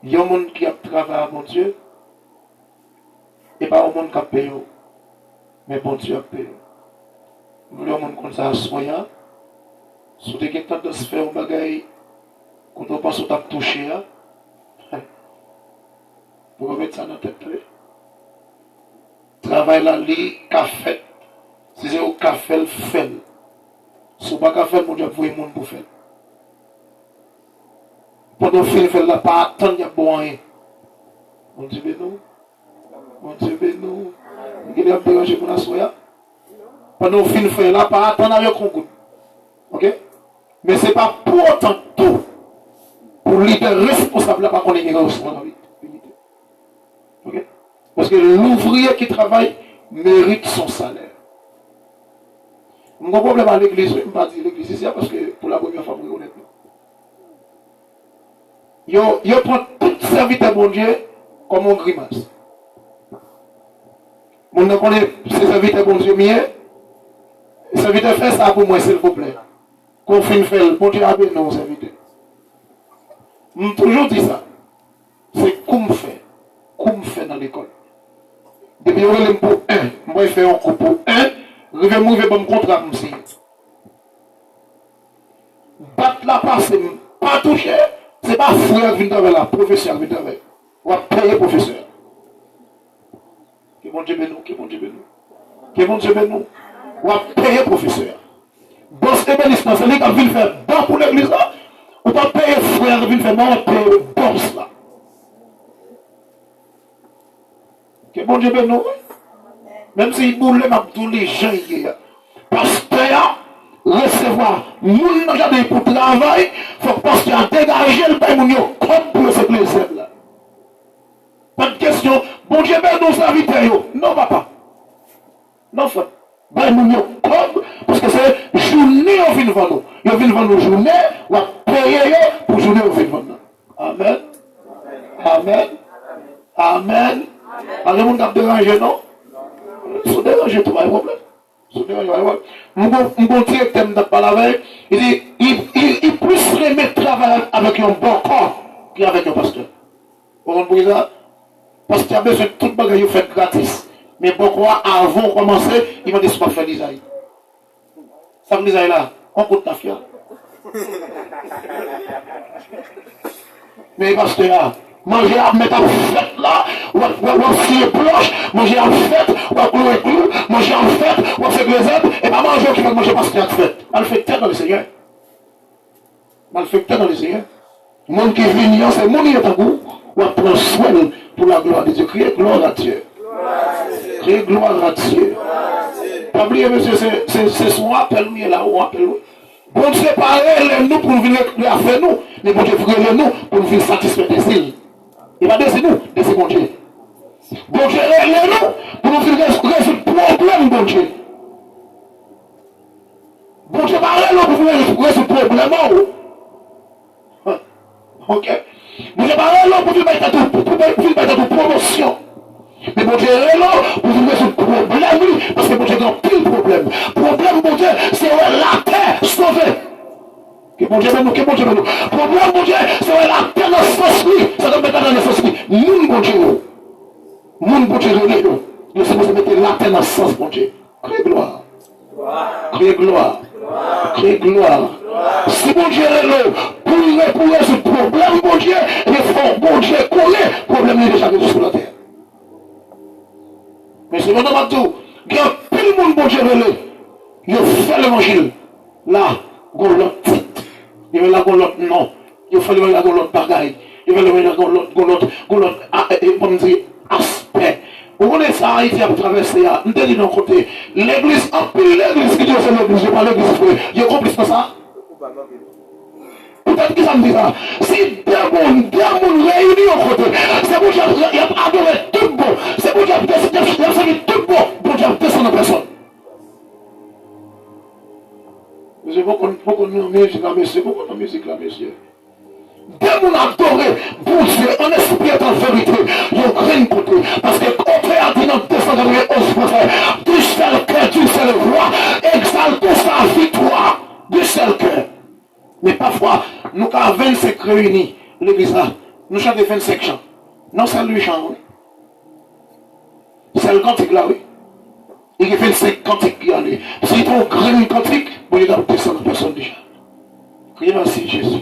Il y a un monde qui a travaillé à mon Dieu, et pas un monde qui a payé, mais bon Dieu a payé. Nous voulons un monde comme ça à soya, si vous avez tendance à faire un bagage, quand on pense qu'on a touché, pour remettre ça dans la tête. Travail là, li, café, si c'est au café, le fait. Si vous n'avez pas café, mon Dieu, vous pouvez monde pour faire. Pendant que vous faites là, pas attendre, il y a bon rien. Mon Dieu, ben nous. Mon Dieu, ben nous. Il y a un déranger pour la soya. Pendant que vous faites là, pas attendre avec un coup. Ok? Mais ce n'est pas pour autant tout. Pour l'idée responsable là, pas qu'on ait une responsabilité. Ok? Parce que l'ouvrier qui travaille mérite son salaire. Mon problème à l'église, je ne vais pas dire l'église ici parce que pour la première fois, vous honnêtement. Yo prend tout serviteur bon Dieu comme un grimace. Mon ne connaît ces serviteurs bon Dieu mieux. Les serviteurs fait ça pour moi, s'il vous plaît. Qu'on fait une fête, bon Dieu a béni nos serviteurs. Je toujours dit ça. C'est comme fait dans l'école. Depuis que je pour un, moi je fais un coup pour un, je vais m'ouvrir mon contrat comme si. Battre la passe, pas toucher, c'est pas frère qui vient avec la professeur qui vient avec. On va payer professeur. Que bon Dieu bénisse, que bon Dieu bénisse. Que bon Dieu bénisse. On va payer professeur. Boss ébénissement, c'est lui qui vient faire bon pour l'église là. On va payer frère qui vient faire bon, on va payer boss là. Que bon Dieu bénisse. Même si il boule tous les gens, pasteur, recevoir, moun n'a jamais pour travail, il faut que pasteur dégage le pain moun comme pour ce plaisir là. Pas de question, bon Dieu bénisse nos serviteurs. Non, papa. Non, frère. Ben moun comme, parce que c'est journée au fin de nous. Ils viennent vendre nos journées, on va payer pour journée au fin de nous. Amen. Amen. Amen. Alors, moun n'a dérangé, non? Sont dérangés, tout va y problème. Sont dérangés, mon directeur m'a parlé avec, il dit, il plus aimer travailler avec un bon corps qu'avec un pasteur. Vous comprenez ça? Parce qu'il y a besoin de tout bagage fait gratis. Mais bon corps, avant de commencer, il m'a dit, c'est pas faire design. Ça me dit là, on compte ta fière. Mais pasteur, manger à mettre en fête là, ou à fier blanche, manger en fête, ou à clouer clou, manger en fête, ou à faire grisette, et pas manger qui va manger parce qu'il y a de fête. Elle fait tête dans le Seigneur. Elle fait tête dans le Seigneur. Le monde qui vient, c'est le monde qui est à bout, ou à prendre soin pour la gloire de Dieu. Criez gloire à Dieu. Criez gloire à Dieu. Pas oublier, monsieur, c'est son appel, lui, là, ou appel, lui. Bon Dieu, parlez nous pour nous venir faire nous, mais bon Dieu, frère nous pour nous venir satisfaire des îles. Il va décider nous, décider bon Dieu. Bon Dieu, nous pour nous venir résoudre le problème, bon Dieu. Bon Dieu, parlez nous pour nous résoudre le problème. Ok? Bon Dieu, parlez nous pour nous mettre toute promotion. Mais bon Dieu, là, pour vous résoudre le problème, parce que bon Dieu, il y a pile problème. Problème, bon Dieu, c'est la terre sauvée. Que bon Dieu, que bon Dieu, problème, bon Dieu, c'est la terre dans son esprit. Ça doit mettre dans le esprit. Moun, bon Dieu, moun, bon Dieu, nous sommes mettre la terre dans son bon Dieu. Crée gloire. Crée gloire. Crée gloire. Si bon Dieu est là, pour résoudre le problème, bon Dieu, il faut bon Dieu coller, problème est déjà résolu sur la terre. Mais c'est maintenant tout. Il y a plus de monde bon Dieu relais. Il fait l'évangile. Là, il y a l'autre titre. Il y a l'autre nom. Il fait l'autre bagaille. Il fait l'autre aspect. Vous connaissez ça, Haïti a traversé. Nous te disons d'un côté. L'église, en plus l'église qui dit c'est l'église, je parle de l'église. Il y a compris ça? Peut-être que ça me dit ça. Si deux mondes réunis au côté, c'est pour que il a adoré tout bon. C'est pour qu'il a servi tout bon. Pour qu'il a descendu en personne. Je veux qu'on nous musique là, monsieur. Pourquoi nous musique là, monsieur? Deux mondes adoré, bon Dieu, en esprit et en vérité, il y a rien côté. Parce que côté a dit dans 291 prophètes, du seul cœur, du seul roi, exalte sa victoire, du seul cœur. Mais parfois, nous avons 25 réunis, l'église là, Nous chantons 25 chants. Non, c'est le chant, oui. C'est le cantique là, oui. Il y a 25 cantiques qui en est. Si tu as un grand cantique, vous avez adopté ça dans personne déjà. Criez merci Jésus.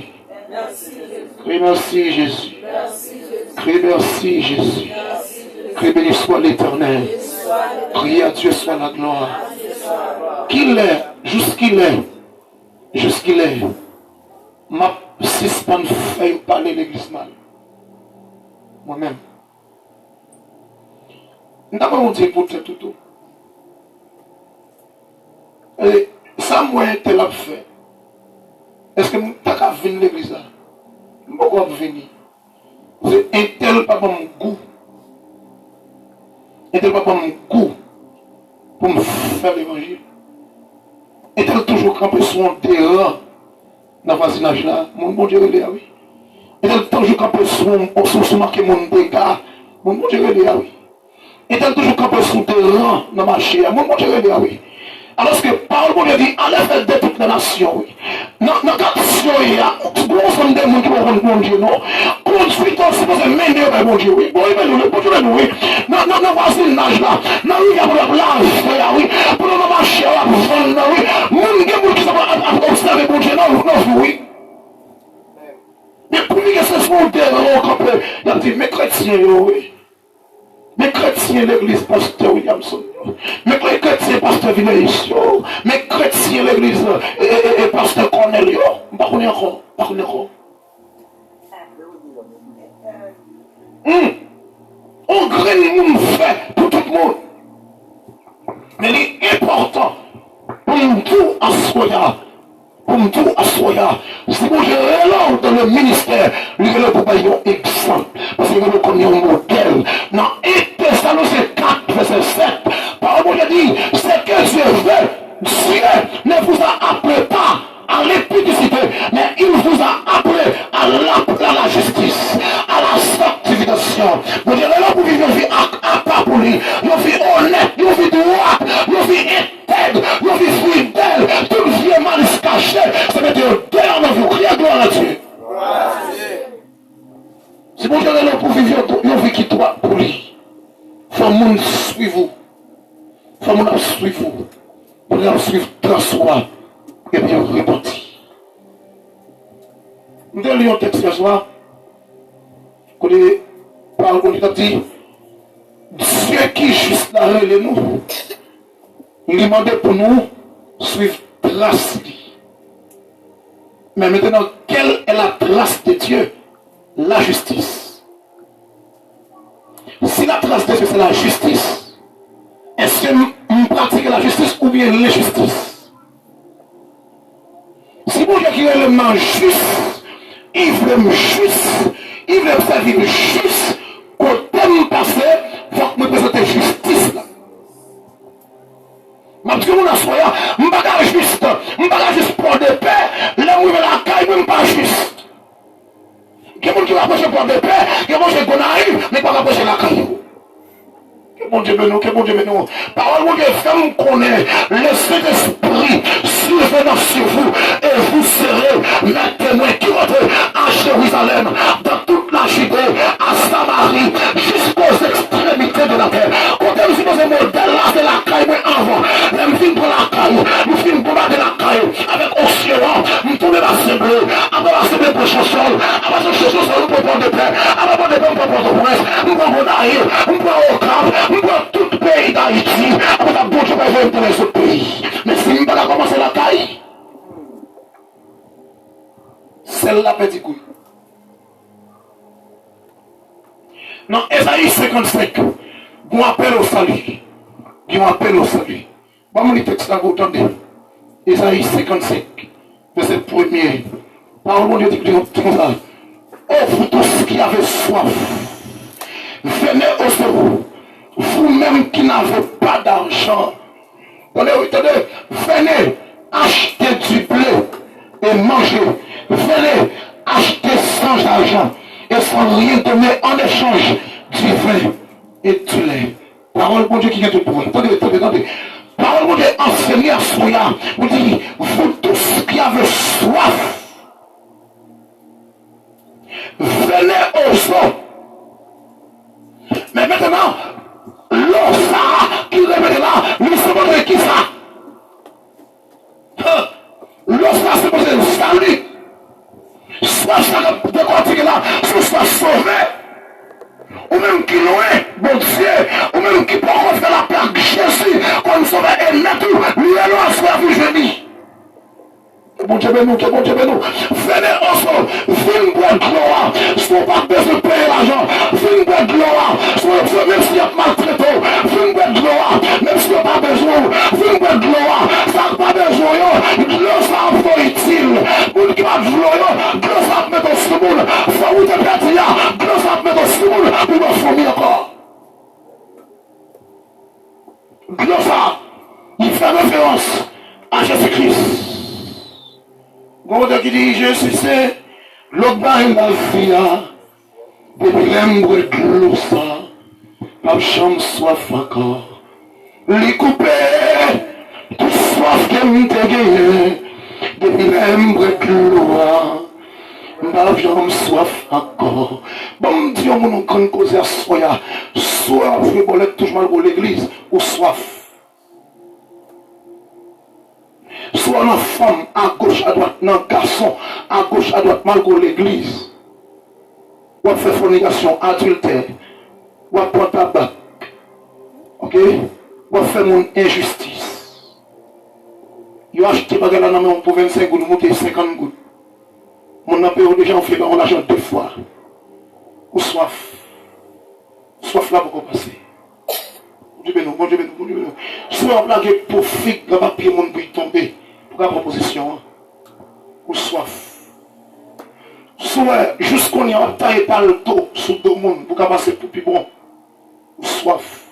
Criez merci Jésus. Criez merci Jésus. Criez béni soit l'Éternel. Criez à Dieu soit la gloire. Qu'il est, jusqu'il est, jusqu'il est. Ma suspend fait parler l'église mal. Moi-même. Nous avons dit pour tout. Et ça, moi, tel a fait. Est-ce que nous avons venir l'église là? Nous ne pouvons pas venir. C'est un tel pas mon goût. Un tel pas mon goût pour me faire l'évangile. Un tel toujours campé sur un terrain dans le voisinage là. Mon Dieu, il est là, oui. Un tel toujours campé sur marqué mon dégât. Mon Dieu, il est là, oui. Un tel toujours campé sur un terrain dans le marché. Mon Dieu, il est là, oui. Alors que Paul Dieu dit, allez faire de toutes les nations, oui. Dans la nation, il y a un ensemble de monde qui vont rendre mon Dieu, non. Construit-on, c'est pour se mener vers mon Dieu, oui. Bon, il va nous, oui. Dans voisinage là, dans il y a pour la oui. Pour le marché, là, pour vendre, oui. Monde qui va observer mon Dieu, non, oui. Mais pour lui, c'est son terrain, il a dit, mes chrétiens, oui. Mes chrétiens, l'église pasteur Williamson, mes chrétiens, pasteur Villers, mes chrétiens, l'église et pasteur Cornelio, pas qu'on est encore. On graine nous fait pour tout le monde. Mais il est important pour nous tout assoyer. Pour nous tout assoyer. Si vous gérez là dans le ministère, lui le pour un exemple. Parce que nous connaissons un modèle. Dans 1 Thessaloniciens 4, verset 7, par exemple, dit, c'est que Dieu veut. Dieu ne vous a appelé pas à l'épidicité, mais il vous a appelé à la justice, à la sanctification. Vous direz là pour vivre une vie à part pour lui, une vie honnête, une vie droite, une vie intègre, une vie fidèle, toute vie mal cachée, ça veut dire dehors dans vous, criez gloire à Dieu. Si vous direz là pour vivre une vie qui doit pour lui, il faut que vous suivez vous. Il faut que vous suivez vous. Pour nous suivre transformer et bien repentir. Nous allons un texte ce soir. Qu'on est par contre, il a dit Dieu qui juste là, nous. Il demandait pour nous suivre trace. Mais maintenant, quelle est la trace de Dieu? La justice. Si la trace de Dieu c'est la justice, est-ce que nous pratiquons la justice ou bien l'injustice? Si vous Dieu qui est le man juste, il veut me juste, il veut servir juste, au thème passé, il faut que nous présenter justice là. Je dis que nous soyons, je ne suis pas juste, je ne suis pas juste pour de paix, là où il y a la caille, je ne suis pas juste. Il y a des gens qui rapprochent pour de paix, il y a des gens qui arrivent, mais pas rapprocher la caille. Que bon Dieu bénisse, que bon Dieu bénisse. Parole de Dieu, femme connaît, le Saint-Esprit survenant sur vous, et vous serez mes témoins qui rentrent à Jérusalem, dans toute la Judée, à Samarie, jusqu'aux extrémités de la terre. Quand nous sommes un modèle là, c'est la caille, mais avant, nous finissons pour la caille, nous finissons pour battre la caille, avec océan, nous tournons l'assemblée, après l'assemblée pour chanson, après ce chanson, nous pouvons prendre de paix, après prendre de paix, nous pouvons prendre de presse, nous pouvons naïr, nous pouvons au cap, nous pouvons tout le pays d'Haïti, après la bouche, nous pouvons dans les autres pays. Mais si nous ne pouvons pas commencer la caille, celle-là petit coup. Dans Esaïe 55, on appelle au salut. On appelle au salut. Bon, mon texte là, vous entendez. Esaïe 55, verset 1er. Parole de Dieu dit comme ça. Oh, vous tous qui avez soif, venez au secours. Vous-même qui n'avez pas d'argent. Attendez, venez acheter du blé et manger. Venez acheter sans argent et sans rien donner en échange du vin et du lait. Parole de Dieu qui vient de pour. Attendez. Parole de Dieu enseignée à Soya. Vous dites, vous tous qui avez soif, venez au soit sauvé. Ou même qui loin, bon Dieu, ou même qui peut faire la paix avec Jésus, comme sauveur et maître, lui et nous, soit vous jeudi. Bon Dieu, nous, bon Dieu, nous. Venez ensemble, venez boire gloire. Si on pas besoin de payer l'argent, venez boire gloire. Même s'il y a maltraité, venez boire gloire. Même si on pas besoin, venez boire gloire. Ça n'a pas besoin, gloire ça pas utile. Pour qui va gloire, gloire ça met dans ce monde. Faut où te perdre, gloire ça met dans ce monde. Pour nous fournir encore. Gloire ça, il fait référence à Jésus-Christ. Quand qui dit Jésus c'est l'autre bain la vie depuis l'embre de l'eau ça pas chambre soif encore les couper tout soif qui me gagné depuis l'embre de l'eau pas chambre soif encore bon Dieu mon on cause à soya soit vous voulez toujours mal pour l'église ou soif. Soit une femme à gauche, à droite, un garçon à gauche, à droite, malgré l'église. Ou à faire fornication, adultère. Ou à prendre tabac. Ok? Ou à faire mon injustice. Ils ont acheté bagarre là dans pour 25 gouttes, monter 50 gouttes. Mon appel déjà on fait on l'argent 2 fois. Ou soif. Soif là pour passer. Bon Dieu, soit on blague pour figue, on va payer mon bruit tomber. Pour la proposition. Ou soif. Soit jusqu'on y a taillé par le dos sous le monde pour passer pour plus bon. Ou soif.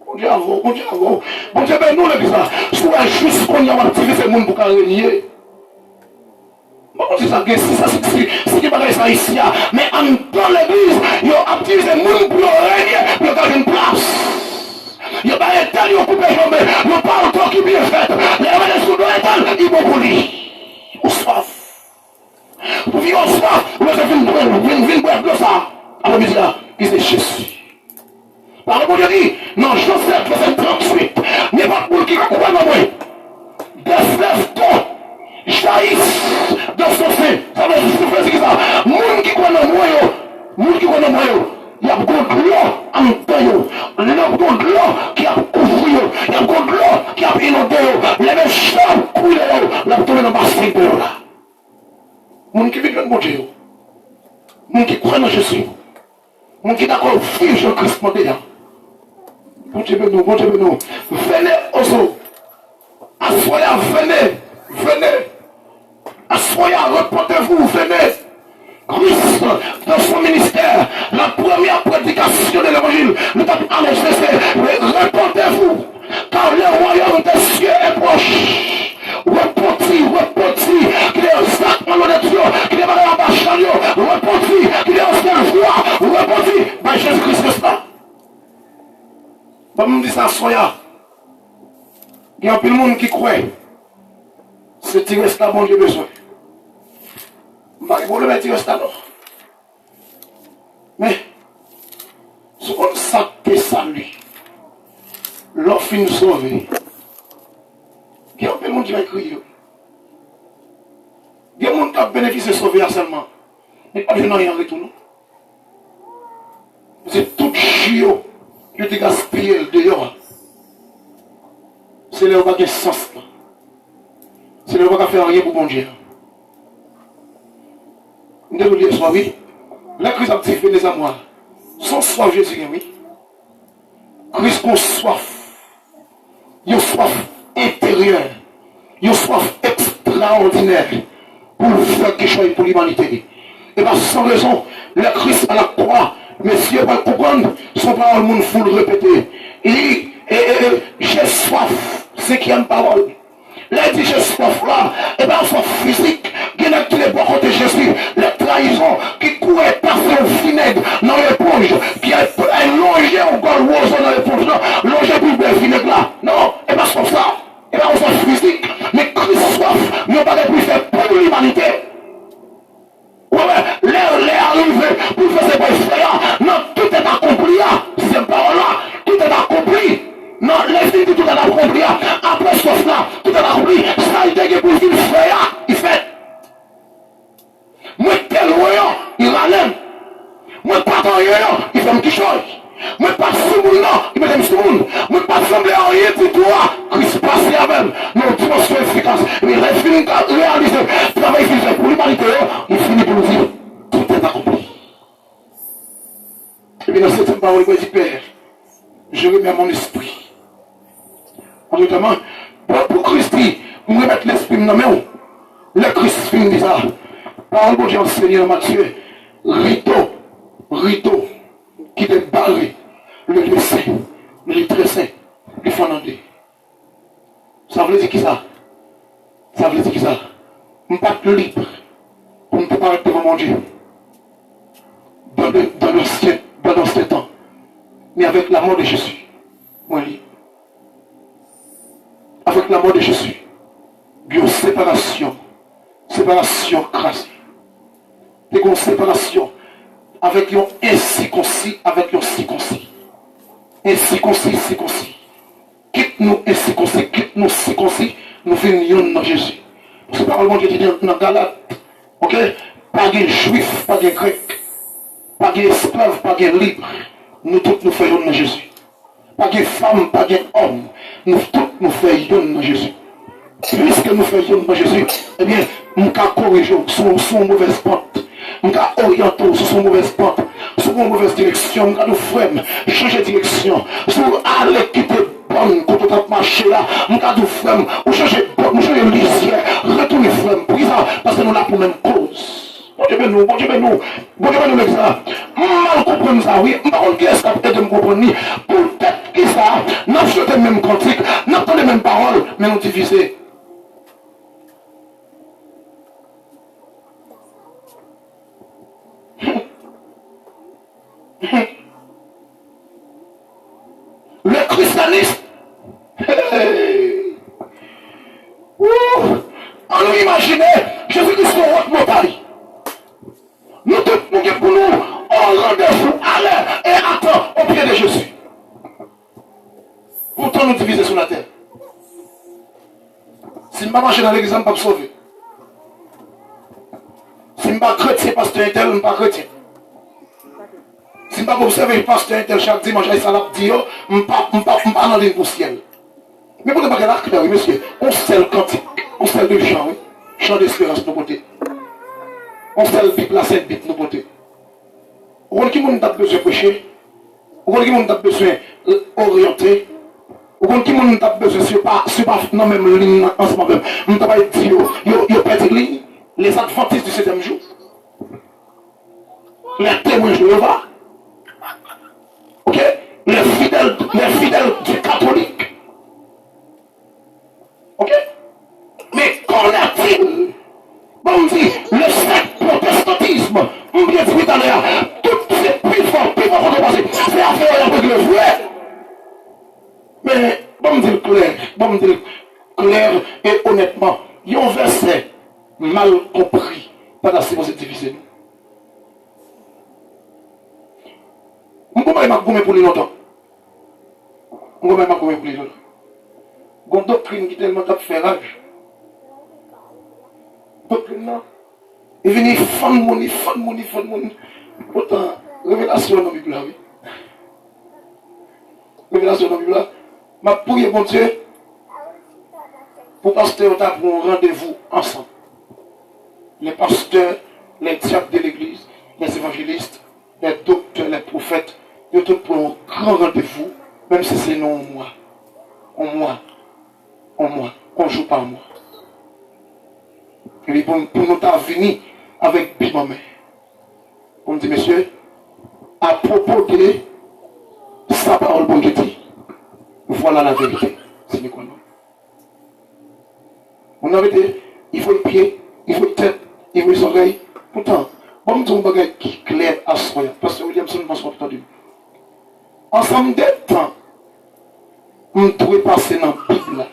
Bon Dieu, bon Dieu, bon Dieu, ben nous l'église là. Soit jusqu'on y a activé ce monde pour régner. Bon, c'est ça, c'est qui paraît ça ici. Mais dans l'église, ils ont activé ce monde pour régner, pour garder une place. Il n'y a pas d'étal, il n'y a pas de jambes, il n'y a pas encore qui bien fait. Les gens qui sont dans ils vont pour lui. Ou soif. Pour vivre en soif, vous avez une boîte de ça. À la musique là, qui c'est Jésus. Par le bon Dieu dit, non, Joseph, verset 38, n'est pas pour qui croit dans moi. Des fleuves d'eau jaillissent dans son sein. Ça veut dire c'est ça. Monde qui croit dans moi, monde qui croit dans moi. Il y a beaucoup de l'eau en taillot. Il y a beaucoup de l'eau qui a couvert. Il y a beaucoup de l'eau qui a inondé. Les méchants coulent l'eau. La tournée dans le bassin de l'eau là. Mon qui vit dans mon Dieu. Mon qui croit dans Jésus. Mon qui d'accord vivre Jésus-Christ modèle. Bon Dieu nous, bon Dieu nous. Venez aux assoyez, venez. Assoyez, reportez-vous, venez. Christ, dans son ministère, la première prédication de l'évangile, le pape annoncé, c'est répondez-vous, car le royaume des cieux est proche. Repentis, qu'il est un sac de Dieu, qu'il est malade en bas chagnon, repentis, qu'il est un seul voix, repentis, ben Jésus-Christ c'est ça. Comme on dit ça, soya, il y a un peu de monde qui croit, c'est tirer ça, bon Dieu besoin. Vous le mettez au stade. Mais, ce qu'on s'appelle salut, l'offre nous sauver. Il y a un peu de monde qui va crier. Il y a un monde qui a bénéficié de sauver seulement. Mais pas de rien en retour. C'est tout chiot qui a été gaspillé dehors. C'est là où il n'y a pas de sens. C'est là où il n'y a pas de faire rien pour bon Dieu. Nous devons dire soif, oui. La crise a dit, venez à moi. Sans soif, Jésus, oui. Christ qu'on soif. Il y a soif intérieure. Il y a soif extraordinaire pour faire quelque chose pour l'humanité. Et bien, sans raison, le Christ à la croix, mais si vous ne comprendre, son parole, le monde faut le répéter. Il dit, j'ai soif, c'est qui a une parole. Là, il dit, j'ai soif là, et bien, soif physique, qui est tous les bons côtés de Jésus, les trahisons, qui couraient passer au vinaigre dans l'éponge, qui a longé au golwoso dans l'éponge, non, longé pour le vinaigre là. Non, et bien, soif ça, et bien, on soif physique, mais Christ soif, nous pas plus faire pour l'humanité. Ouais, l'air arrivé pour faire ses bonnes frères, non, tout est accompli, ces paroles-là, tout est accompli. Non, les filles, tout est accompli. Après ce là, tout est accompli. Ça, il dit pour le frère, il fait. Moi, tel loin, il râle. Moi, pas dans rien, il fait un petit chose. Moi, pas sous mon nom, il me dit sous mon. Moi, pas semblé à rien du tout. Christ passe avec nos dimensions efficaces. Mais il finit de réaliser le travail qu'il fait pour l'humanité. Il finit pour nous dire tout est accompli. Et bien, dans cette parole, il dit Père, je remets mon esprit. En tout cas, pour Christ, on remet l'esprit dans mes mains. Le Christ finit ça. Parole de Dieu enseignée dans Matthieu. Rideau, qui est barré. Le lieu saint, le lieu très saint, le fondé. Ça veut dire qui ça? Ça veut dire qui ça? On ne pas libre pour me préparer devant mon Dieu. Dans l'ancien temps. Mais avec la mort de Jésus, moi libre. Avec la mort de Jésus, il y a une séparation crasée. Il y a une séparation avec un incirconcis, avec un circoncis. Incirconcis. Quitte-nous incirconcis, quitte-nous circoncis, nous venons dans Jésus. Parce que par le monde qui dit dans Galate, ok? Pas de juif, pas de grec, pas d'esclave, pas de libre. Nous tous nous faisons dans Jésus. Pas de femme, pas d'homme. Nous tous nous faisons dans Jésus. Puisque nous faisons dans Jésus, eh bien, nous pouvons corriger son mauvaise pente. Nous pouvons orienter sur son mauvaise pente, sur une mauvaise direction. Nous pouvons nous changer de direction. Sur aller quitter bonne quand on a marché là. Nous pouvons nous changer de lisière, retourner frère. Pour ça, parce que nous avons pour même cause. Bon Dieu, nous l'exemple. Mal comprendre ça, oui. Par contre, qu'est-ce qu'on peut me comprendre? Peut-être que ça, nous avons les mêmes cantiques, nous avons les mêmes paroles, mais nous divisons. Le christianisme, on nous imagine Jésus-Christ sur haute montagne. Nous tous, nous sommes pour nous, on rendez-vous à l'heure et attend au pied de Jésus. Pourtant, nous diviser sur la terre. Si je ne marche dans l'église, je ne peux pas me sauver. Si je ne suis pas chrétien, pasteur intel, je ne suis pas chrétien. Si je ne suis pas observé le pasteur intel chaque dimanche, je ne suis pas dans l'île pour le ciel. Mais pour ne pas que là, monsieur, on sait le cantique, on sait le chant, oui. Chant d'espérance de nos côtés. On sait le Bible, la Sainte Bible de nos côtés. Vous voyez qui monde a besoin de prêcher? Vous voyez qui monde a besoin d'orienter? Vous voyez qui monde a besoin de pas dans la même ligne ensemble même. On ne peut pas dire, yo perdu ligne. Les adventistes du 7e jour. Les témoins de Jéhovah. Ok? Les fidèles du catholique. Ok? Mais qu'en a-t-il? Bon, on dit, le secte protestantisme, on vient de tout à l'heure, toutes ces plus forts qu'on a passé, c'est affaire avec le vrai. Mais, bon, on dit clair et honnêtement, il y a un verset mal compris par la séquence divisée. On ne peut pas goûter pour les longtemps. On ne peut pas goûter pour les longtemps. Il y a une doctrine qui est tellement fait rage. Doctrine là. Il vient fan money. Pourtant, révélation dans la Bible là, oui. Révélation dans la Bible là. Ma prière, mon Dieu, pour pasteur, on a pour un rendez-vous ensemble. Les pasteurs, les diacres de l'église, les évangélistes, les docteurs, les prophètes, ils sont pour un grand rendez-vous, même si c'est non en mois, on joue par mois. Et puis pour nous venir avec Bimamé, on me dit, monsieur, à propos de sa parole, bon Dieu dit, voilà la vérité, c'est nous connaissons. On avait dit, il faut le pied, il faut le tête, il faut les oreilles. Pourtant, bon, nous avons un bagage qui est clair à soi, parce que Williamson m'a entendu. Ensemble des temps, on doit passer dans la Bible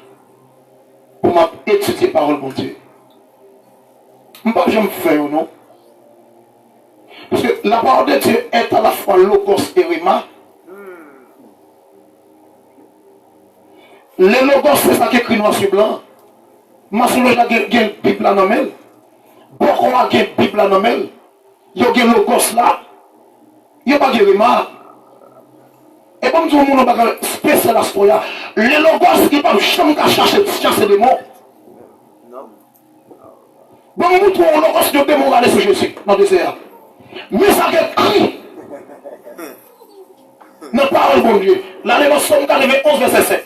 pour étudier la parole de Dieu. Je ne sais pas si je me fais ou non. Parce que la parole de Dieu est à la fois logos et rima. Les logos, c'est ça qui est écrit noir sur blanc. Massouloge a une Bible à nommer. Beaucoup a une Bible à nommer. Il y a un logos là. Il n'y a pas de remarque. Et comme tout le monde a un spécial à ce point-là, les logos qui ne peuvent jamais chasser des mots. Bon, nous trouvons logos de démons aller sur Jésus, dans le désert. Mais ça qui est écrit. Ne parle bon Dieu. Là, les Somme 11, verset 7.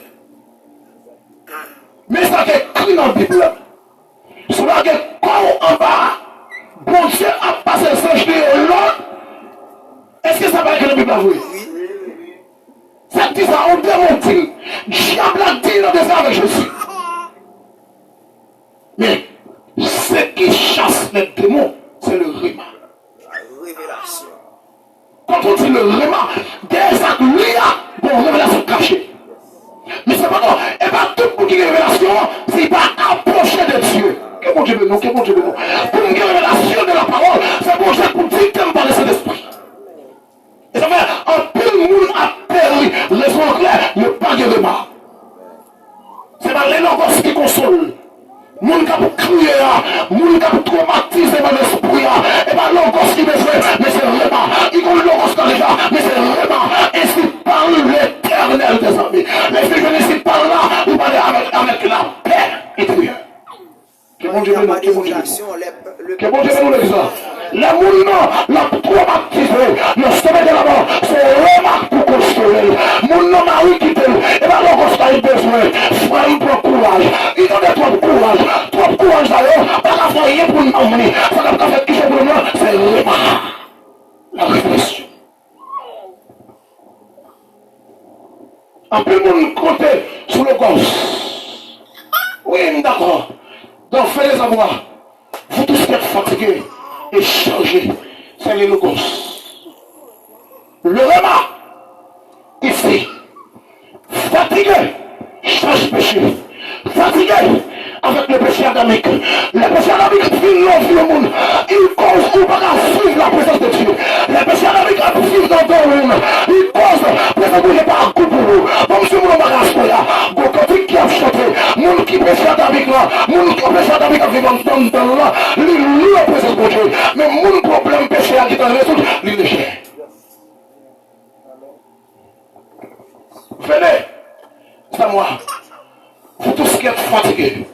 Mais ça qui est écrit dans la Bible. Cela qui est corps en bas. Bon Dieu a passé le singe de l'autre. Est-ce que ça va être que la Bible a joué? Ça dit ça, on démonte. Diable a dit dans le désert avec Jésus. Mais ce qui chasse les démons, c'est le rima. Révélation. Quand on dit le rima, des actes liés, bon, révélation cachée. Mais c'est pas non. Et pas tout pour qu'il y ait révélation, c'est pas approcher de Dieu. Que bon Dieu de nous, que bon Dieu de nous. Pour une révélation de la parole, c'est bon Dieu pour dire qu'il par le Saint-Esprit. Et ça fait un peu de monde a perdu. Raison claire, il n'y a pas de rima. C'est pas les logos qui consolent. Moun qui a crié, moun qui a traumatisé mon esprit, et pas logos qui me fait, mais c'est vraiment. Il y a logos qui déjà, mais c'est vraiment. Ainsi parle l'Éternel des armées. Les filles viennent ici par là, vous parlez avec la paix intérieure. Que bon Dieu nous, que bon Dieu nous. Que bon Dieu nous le ça. Les moun la traumatisé, le sommet de la mort, c'est vraiment pour consoler. Moun non mari qui t'aime, et pas logos qui a besoin. Frère, pour courage. Il donne trop de courage. Trop de courage d'ailleurs. Pas qu'à faire rien pour nous emmener. Ça n'a pas fait quelque chose pour nous. C'est vraiment la réflexion. Un peu de monde compté sur le gosse. Oui, d'accord. Donc, faites les avoirs. Vous tous qui êtes fatigués et chargés, c'est les logos. Le remas, ici, fatigué, change péché. Fatigué avec le péché adamique. Le péché adamique vit le monde. Il cause ou pas à suivre la présence de Dieu. Le péché adamique a vivre dans ton monde. Il cause, parce que vous n'avez pas un coup pour vous. Comme si vous n'avez pas un coup pour vous. Donc, quand il a chanté, monde qui péché adamique là, monde qui péché adamique a vivre dans là, il loue la présence de Dieu. Mais mon problème péché qui est dans le résoudre, il est léger. Venez, c'est à moi. Vous tous qui êtes fatigués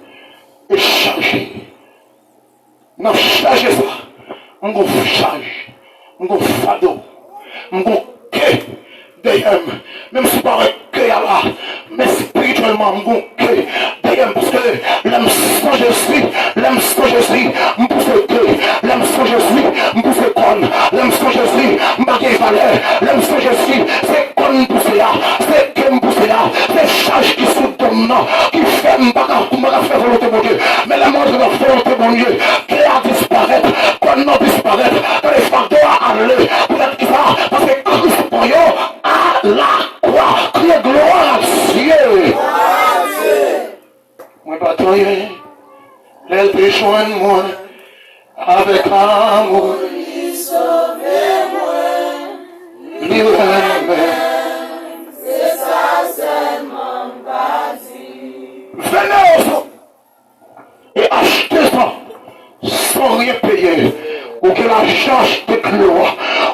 et chargés, non, chargez ça. On va charge, on va fado, on va que d'ailleurs, même si pas que là, mais spirituellement, on va que d'ailleurs, parce que l'âme sans Jésus, l'âme sans Jésus, on peut faire que, l'âme sans Jésus, on peut faire con, l'âme sans Jésus, on va faire valeur, l'âme sans Jésus, c'est con pour cela, c'est que pour cela, c'est charge qui sont tombant, qui fait m'baka faire volonté mon Dieu, mais la mort de la volonté mon Dieu, qui a disparaître, qu'on non disparaître, que les facteurs à aller, peut-être qu'il va, parce que Christ pour eux, à la croix, crier gloire à Dieu. Moi pas toyer, les péchons moi, avec amour, sauvez-moi, livrez-moi. C'est ça seulement pas dit. Venez au fond et achetez ça sans rien payer. Ou que la charge te clôt,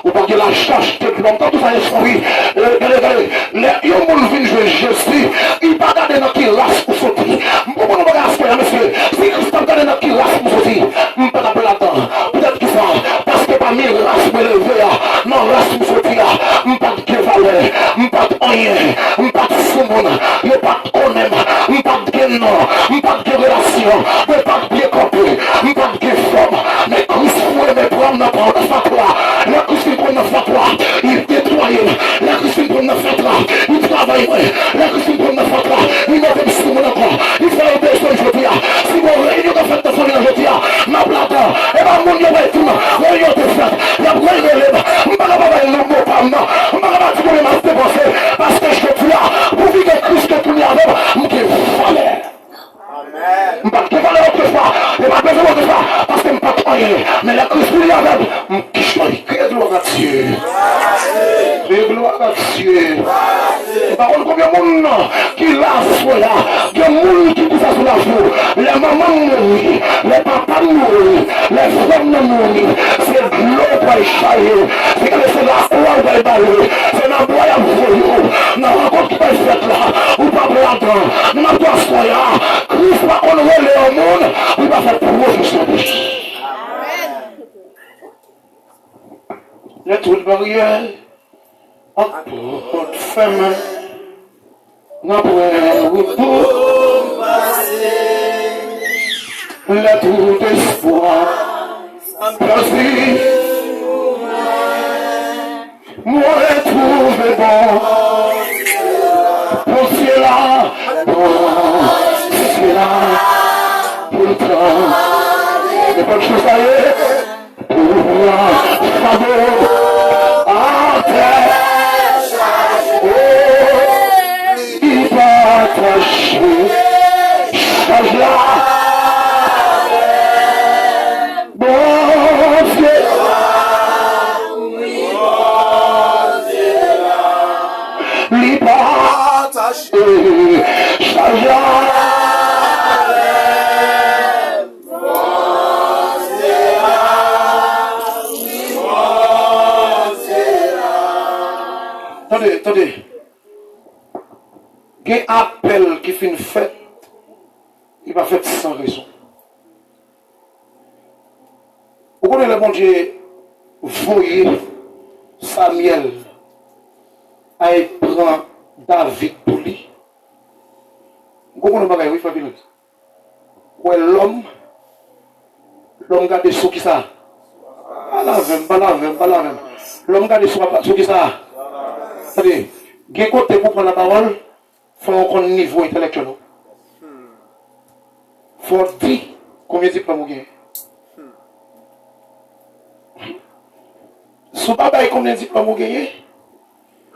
ou pas que la charge te clôt. Quand vous allez souris, regardez, les gens viennent jouer Jésus, ils ne pas garder dans qui race pour sortir. Pour nous regarder, monsieur, si Christ a gardé dans qui race pour sortir, je ne peux pas appeler là-dedans. Peut-être qu'il ça, parce que parmi les races me lever, non, race pour sortir, je ne peux pas de valeur, je ne peux pas de rien, je ne peux pas de soumon, je ne peux pas de connaître, je ne peux pas de nom, je ne peux pas de relation, je ne peux pas de bien compris, je ne peux pas de forme, mais Christ mais prendre la parole de fatwa, la Christine prend la fatwa, il détruit, la Christine prend la fatwa, il travaille, la Christine prend la fatwa, il met des sous mon encore, il fait un besoin, je dis, si mon réunion de fête de famille, je dis, ma plate, et ma mon y'a tout, réunion de fête, la vraie relève, je ne vais pas avoir un mot par moi, je ne vais pas dire que je vais parce que je suis là, pour vivre que Christ que tout le monde, je vais fallait. Je ne vais pas faire autrefois, je ne vais pas faire autrefois, parce que je ne vais pas croire. Mais la Christ lui avec, je suis que gloire à Dieu. Que gloire à Dieu. Par contre, combien de monde qui l'a là, il y a des gens qui disent ça sur la joue. Les mamans mourent, les papas mourent, les femmes mourent. C'est gloire pour les chailler. C'est que c'est la gloire longtemps. Nous n'avons pas soya. Christ va honorer au monde. Il va faire profession de Jésus. Les trous de barrière. Entre femme. N'après repos. Les trous d'espoir. Merci. Moi trouvé bon. Pour cela, pourtant, les bonnes choses à y pour moi, faveur, à terre, il va attacher, change-la, bon Dieu, il va attacher, change-la. Attendez. Il y a un appel qui fait une fête, il va faire sans raison. Vous connaissez le bon Dieu, voyez Samuel à prendre David pour lui. Vous connaissez le bon Dieu, oui, l'homme garde sous qui ça? Pas la même. L'homme garde sous qui ça? C'est-à-dire, il côté pour prendre la parole, il faut qu'on niveau intellectuel. Il faut dire combien de diplômes vous gagnez. Si vous ne savez pas combien de diplômes vous gagnez,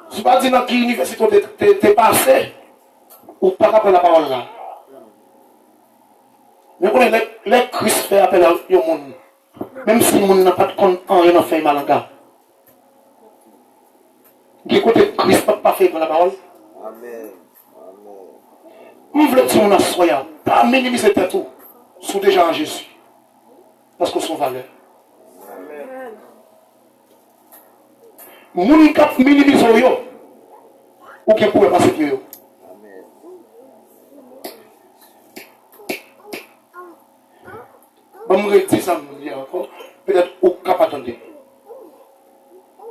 si vous ne savez pas dire dans quelle université vous êtes passé, ou pas prendre la parole là. Mais quand les Christ fait appel à tout le monde, même si le monde n'a pas de compte en rien, fait mal en gars. Du côté Christ n'a pas fait pour la parole. Amen. Je veux dire, on a soya, pas minimiser tout, sous déjà en Jésus. Parce que son valeur. Moun kap minimiser yo, ou qui pouvait passer pour yo. Je me dis ça encore, peut-être au cap attendre.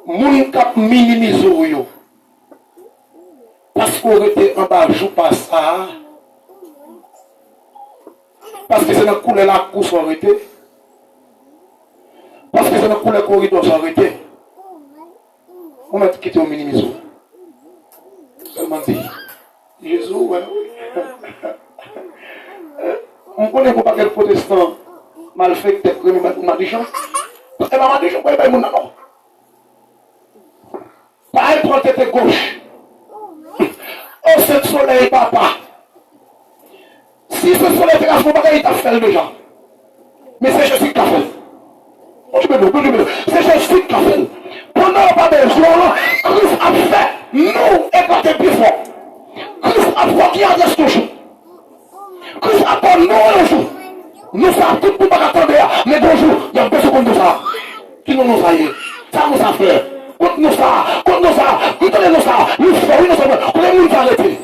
Moun kap minimiser yo. Parce qu'on était en bas, joue pas ça. Parce que c'est dans le couleur la course arrêté. Parce que c'est dans le couleur corridor arrêté. On va quitter au minimisme. Seulement dit, Jésus, ouais. On connaît pas quel protestant mal fait que tu es Madichon. Et ma Madichon, quoi, il n'y a pas de pas prendre tête gauche. Oh, ce soleil, papa. Si ce soleil te casse, il t'a fait déjà. Mais c'est Jésus qui a fait. C'est Jésus qui a fait. Pendant pas besoin, Christ a fait nous éclater plus fort. Christ a fait qui a dit toujours. Christ a fait nous le jour. Nous sommes tout pour pas attendre. Mais bonjour, il y a besoin de ça. Qui nous a fait. Ça nous a fait. Contre nous ça. Nous ça. Nous faisons nous sommes. Pour les gens arrêter.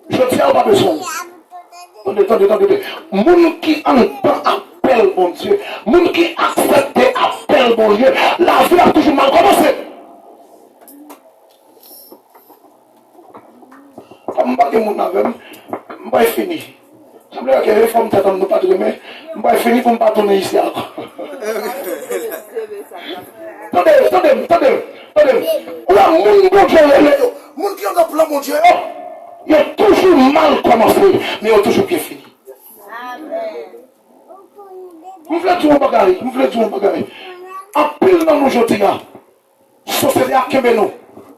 Je tiens pas besoin. Attendez. Moun qui entend appel, mon Dieu. Moun qui accepte appel, mon Dieu. La vie a toujours mal commencé. Comme je ne vais fini. Je me dis que les femmes ne pas de mais je vais finir pour ne pas tourner ici. Attendez. Là, mon Dieu, mon qui a un plan, mon Dieu, il a toujours mal commencé, mais il a toujours bien fini. Vous voulez tout un bagage. En pile dans nos jours, société à Kemeno,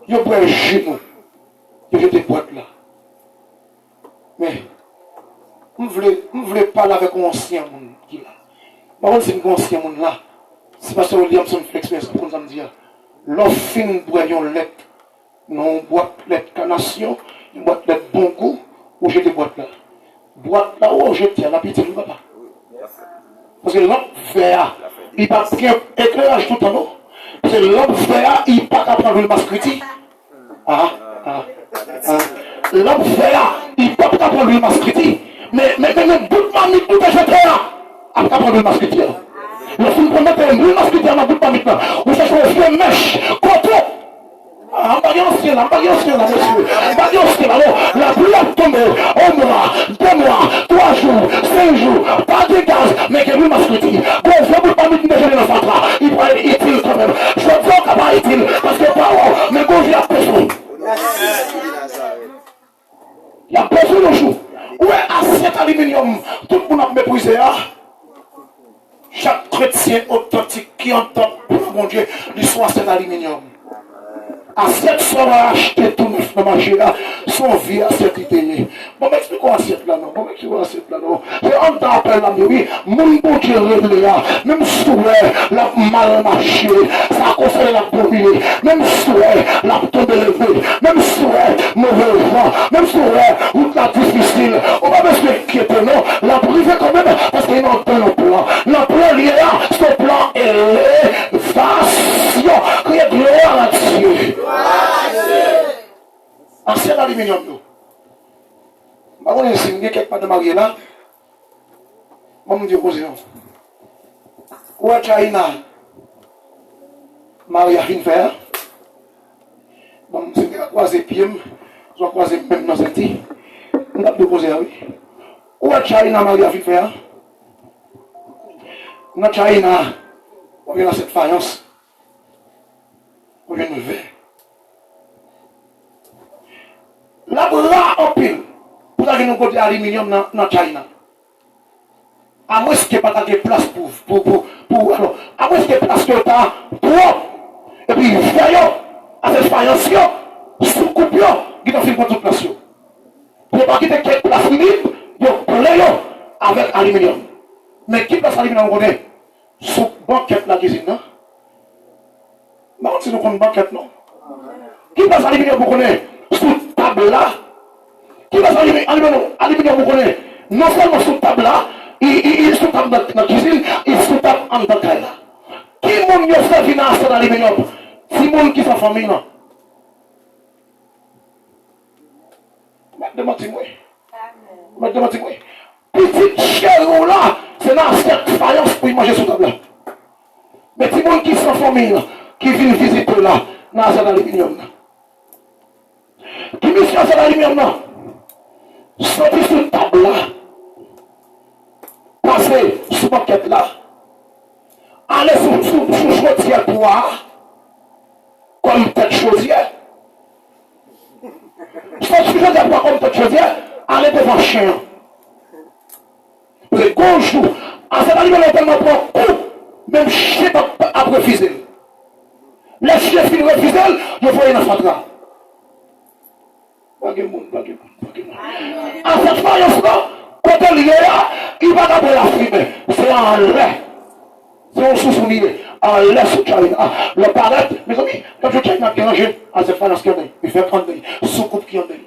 il y a un genou, il y a des boîtes là. Mais, vous ne voulez parler avec un ancien monde qui là. Par contre, c'est un ancien monde là. C'est parce que Williamson fait l'expérience pour nous dire. L'offre fine boyon lettre. Non, boîte lettre canation, une boîte lettre bon goût, ou j'ai des boîtes là. Boîte là où je tiens la petite papa. Parce que l'homme vert, il n'a pas bien éclairage tout en haut. Parce que l'homme vert, il n'a pas qu'à prendre le masque critique. L'homme vert, il peut pas prendre le masquiti. Mais bout de mamie, tout est jeté là. Après prendre le masquiti. Le film qu'on met le masquiti dans bout de mamie là. Vous cherchez un vieux mèche, coton. En bas ancien, monsieur. En bas ancien, la pluie a tombé. Un mois, 2 mois, 3 jours, 5 jours, pas de gaz, mais que lui masquiti. Bon, je ne peux pas me dire dans le ventre. Il pourrait être utile quand même. Je veux dire qu'il va être utile. Parce que pas mais bon, j'ai la personne. Il y a personne au jour. Où est assiette aluminium? Tout le monde a méprisé. Chaque chrétien authentique qui entend pour mon Dieu, l'histoire c'est l'aluminium. Assiette sera acheté tout neuf dans le marché là, son vie assiette itélée. Bon, m'expliquons assiette là, non. C'est un temps après la oui, mon bon Dieu réglé là, même souhait, la mal marché, ça a conseillé la dominer, même souhait, la tombe élevée, même souhait, mauvais vent, même souhait, route la difficile. On va pas s'inquiéter, non, la briser quand même, parce qu'il y a un plan. Le plan lié là, ce plan est l'élévation, qui est gloire à Dieu. Ancien aluminium, nous. Je vais signer quelque part de marié là. Je vais me dire, où est China? Marie a fini faire. Je vais croiser pied, je vais croiser même dans cette vie. Je vais poser, oui. Où est China? Marie a fini faire. Dans China, on vient dans cette faïence. On vient de lever. La bras en pile pour aller nous côté aluminium dans China. À moins qu'il n'y ait pas de place pour alors, à moins qu'il y ait place que tu as trop. Et puis, voyons, à cette faïence, sous coupe, qui t'ont fait pour toute place. Pour ne pas quitter quelques places libre, pour les avec aluminium. Mais qui place aluminium, on connaît? Sous banquette la cuisine, non? Non, si nous connaissons banquette, non. Qui place aluminium, vous connaissez? Sous table là, qui va aluminium, vous connaissez, non seulement sous table là, il sous table dans la cuisine, il sous table en tant que là. Qui moun yo servi dans cet aluminium? Si moun qui sont famille non. Demandez-moi. Petite chèvre là, c'est dans cette faïence pour manger sous table là. Mais si moun qui sont famille qui viennent visiter là, dans cet aluminium là. Qui mission c'est la lumière non? Sortir sur une table là, passer sur ma quête là, aller sur chaudière poire, comme tête chaudière. Sortir sur chaudière poire comme tête chaudière, aller devant chien. Parce que quand je joue, à cette lumière tellement prend coup, même chien a refusé. Les chiens finissent refuser, je vois une fatra. À cette faïence-là, quand elle est là, il va d'abord la fumer. C'est en l'air. C'est un sous-soulier. En l'air sous China. Le paraître, mes amis, quand je China qui range à cette faïence qui en est, il fait prendre des sous-coupe qui en est.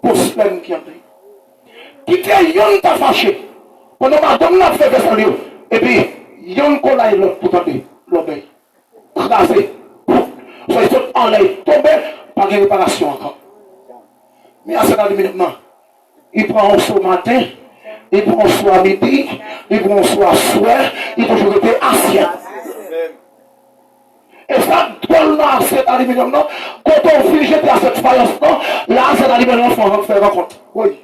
Porcelaine qui en est. Qui t'a yon t'a fâché. Pendant madame n'a fait vaisselle, et puis, yon colla l'autre pour tenter l'obéi. Crasé. Soit ils sont en l'air, tombé, pas de réparation encore. Mais à cet aluminium, il prend un soir matin, il prend un soir midi, il prend un soir soir, il peut toujours être assiette. Et ça, dans cet aluminium, quand on finit jeter à cette faïence, là, cet aluminium, il faut faire rencontre. Oui.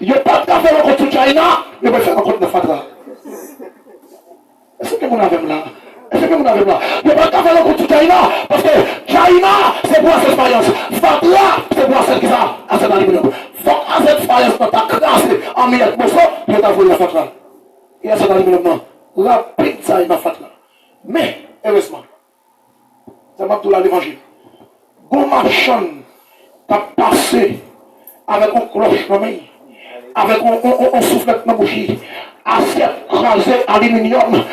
Il n'y a pas de faire rencontre sur China, il va faire rencontre de Fatra. Est-ce que vous avez là? Il n'y a pas de faire rencontre sur China, parce que China, c'est pour cette faïence. Fatra, c'est pour celle qui a à cet aluminium. Faut à cette faïence, tu as crassé en miettes, mais ça, je t'ai volé la Fatra. Il y a cet aluminium, rapide, ça, il m'a Fatra. Mais, heureusement, c'est ma tout l'évangile. Bon marchand qui a passé avec un cloche avec un soufflet dans la bouche, assiette crasée, aluminium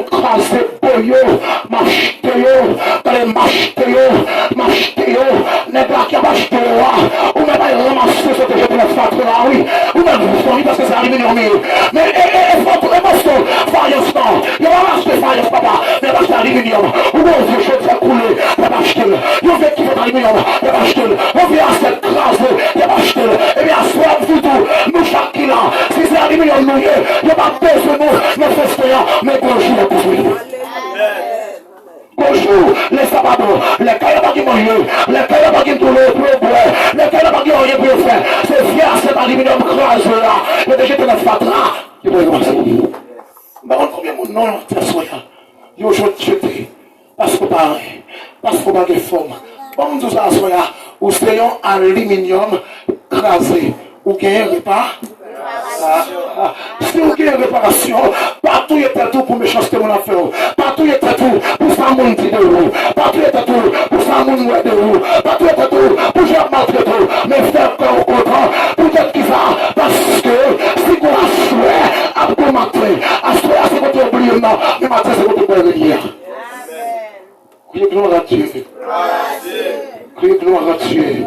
crasé, boyo, machétéo, n'est pas qui a machétéo, ou n'est pas ramasser ce que je peux faire là, oui, ou même vous parce que c'est aluminium, mais il faut pour les morceaux, faïence non, il va racheter faïence papa, mais il va acheter aluminium, ou bon vieux chose fait couler, il va acheter, il va qui fait aluminium, il va acheter, on vient assiette crasée, il va acheter, mais bonjour pour vous. Bonjour, les sabados, les cailloux qui mangent, les cailloux qui tournent pour le bois, les cailloux qui ont rien pour faire. C'est fier, c'est aluminium crase là. Il est jeté dans le fatra. Il pourrait commencer. Mais on combien mon nom, c'est soya. Il faut jeter. Parce que pareil, parce qu'on n'a pas de forme. Bon, tout ça, soya, ou c'est un aluminium crasé, ou gagnez repas. Si vous avez une réparation, partout il y a tout pour méchanceté mon affaire. Partout il y a tout pour faire mon petit de vous. Partout il y a tout pour faire mon de vous. Partout il y a tout pour faire maltraiter. Mais faire corps au contraire, peut-être qu'il va. Parce que si vous assurez, à vous mater, assurez à ce que vous oubliez, non, mais mater c'est votre bonne hier. Criez gloire à Dieu. Criez gloire à Dieu.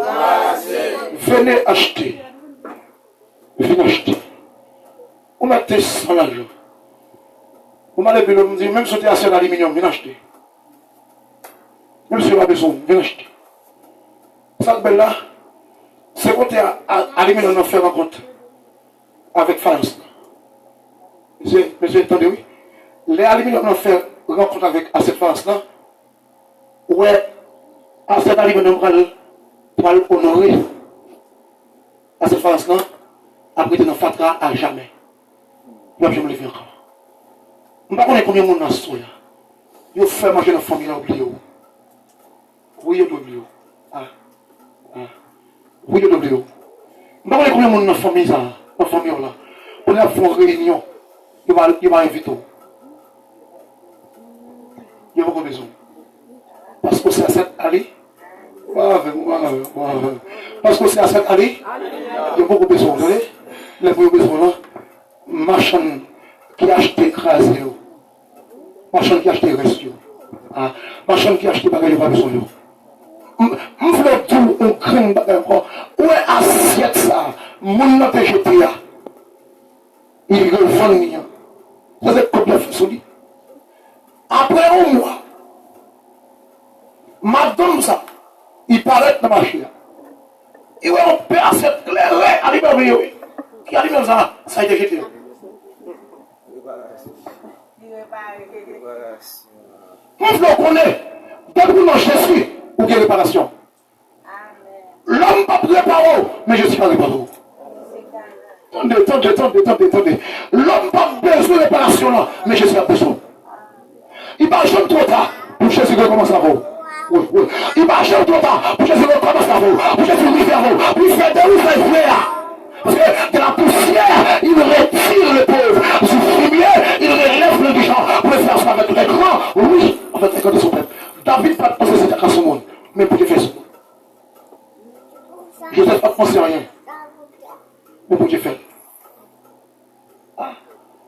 Venez acheter. Venez acheter. On a des 100 l'argent. On m'a levé le dire, même si tu as assez d'aluminium, viens acheter. Même si tu as besoin, viens acheter. Ça belle là, c'est quand tu as aluminium, on fait rencontre avec France. Monsieur, attendez, oui. Les aluminium, on fait rencontre avec cette France là. Ouais, à cet aluminium, on va l'honorer. À cette France là, après, tu n'en fatra à jamais. Je vais me lever encore. Je ne sais pas combien de monde dans ce soya. Il fait manger dans la famille, oublié. Oui, il oublié. Oui, il oublié. Je ne sais pas combien de monde dans la famille, là. On a fait une réunion. Il va inviter. Il n'y a pas besoin. Parce que c'est à cette allée. Parce que c'est à cette allée. Il y a beaucoup besoin. Vous voyez? Les besoin là. Marchand qui a acheté écrasé, marchand qui a acheté resté, marchand qui a acheté bagage pas besoin. Je veux tout un grain bagage encore. Où est assiette ça? Mon n'a pas jeté là. Il revend rien. Ça c'est comme la solide. Après un mois, madame ça, il paraît dans ma chère. Il va en paix à cette claire, qui a dit ça, ça a été jeté. On le connaît. Depuis mon Jésus, ou quelle réparation? L'homme pas préparé, mais je suis pas réparé. Attendez. L'homme pas besoin de réparation là, mais je suis pas besoin. Il va jamais trop tard pour Jésus commence à vous. Oui. Il va jamais trop tard pour Jésus commence à vous. Pour Jésus lui faire vous. Lui faire de vous faire frère. Parce que de la poussière, il retire le pauvre. Du fumier, il relève le méchant. Vous pouvez faire ça avec les grands. Oui, avec les grands de son peuple. David pas penser c'était à son monde. Mais pour Dieu faire ça. Joseph pas penser à rien. Mais pour Dieu faire.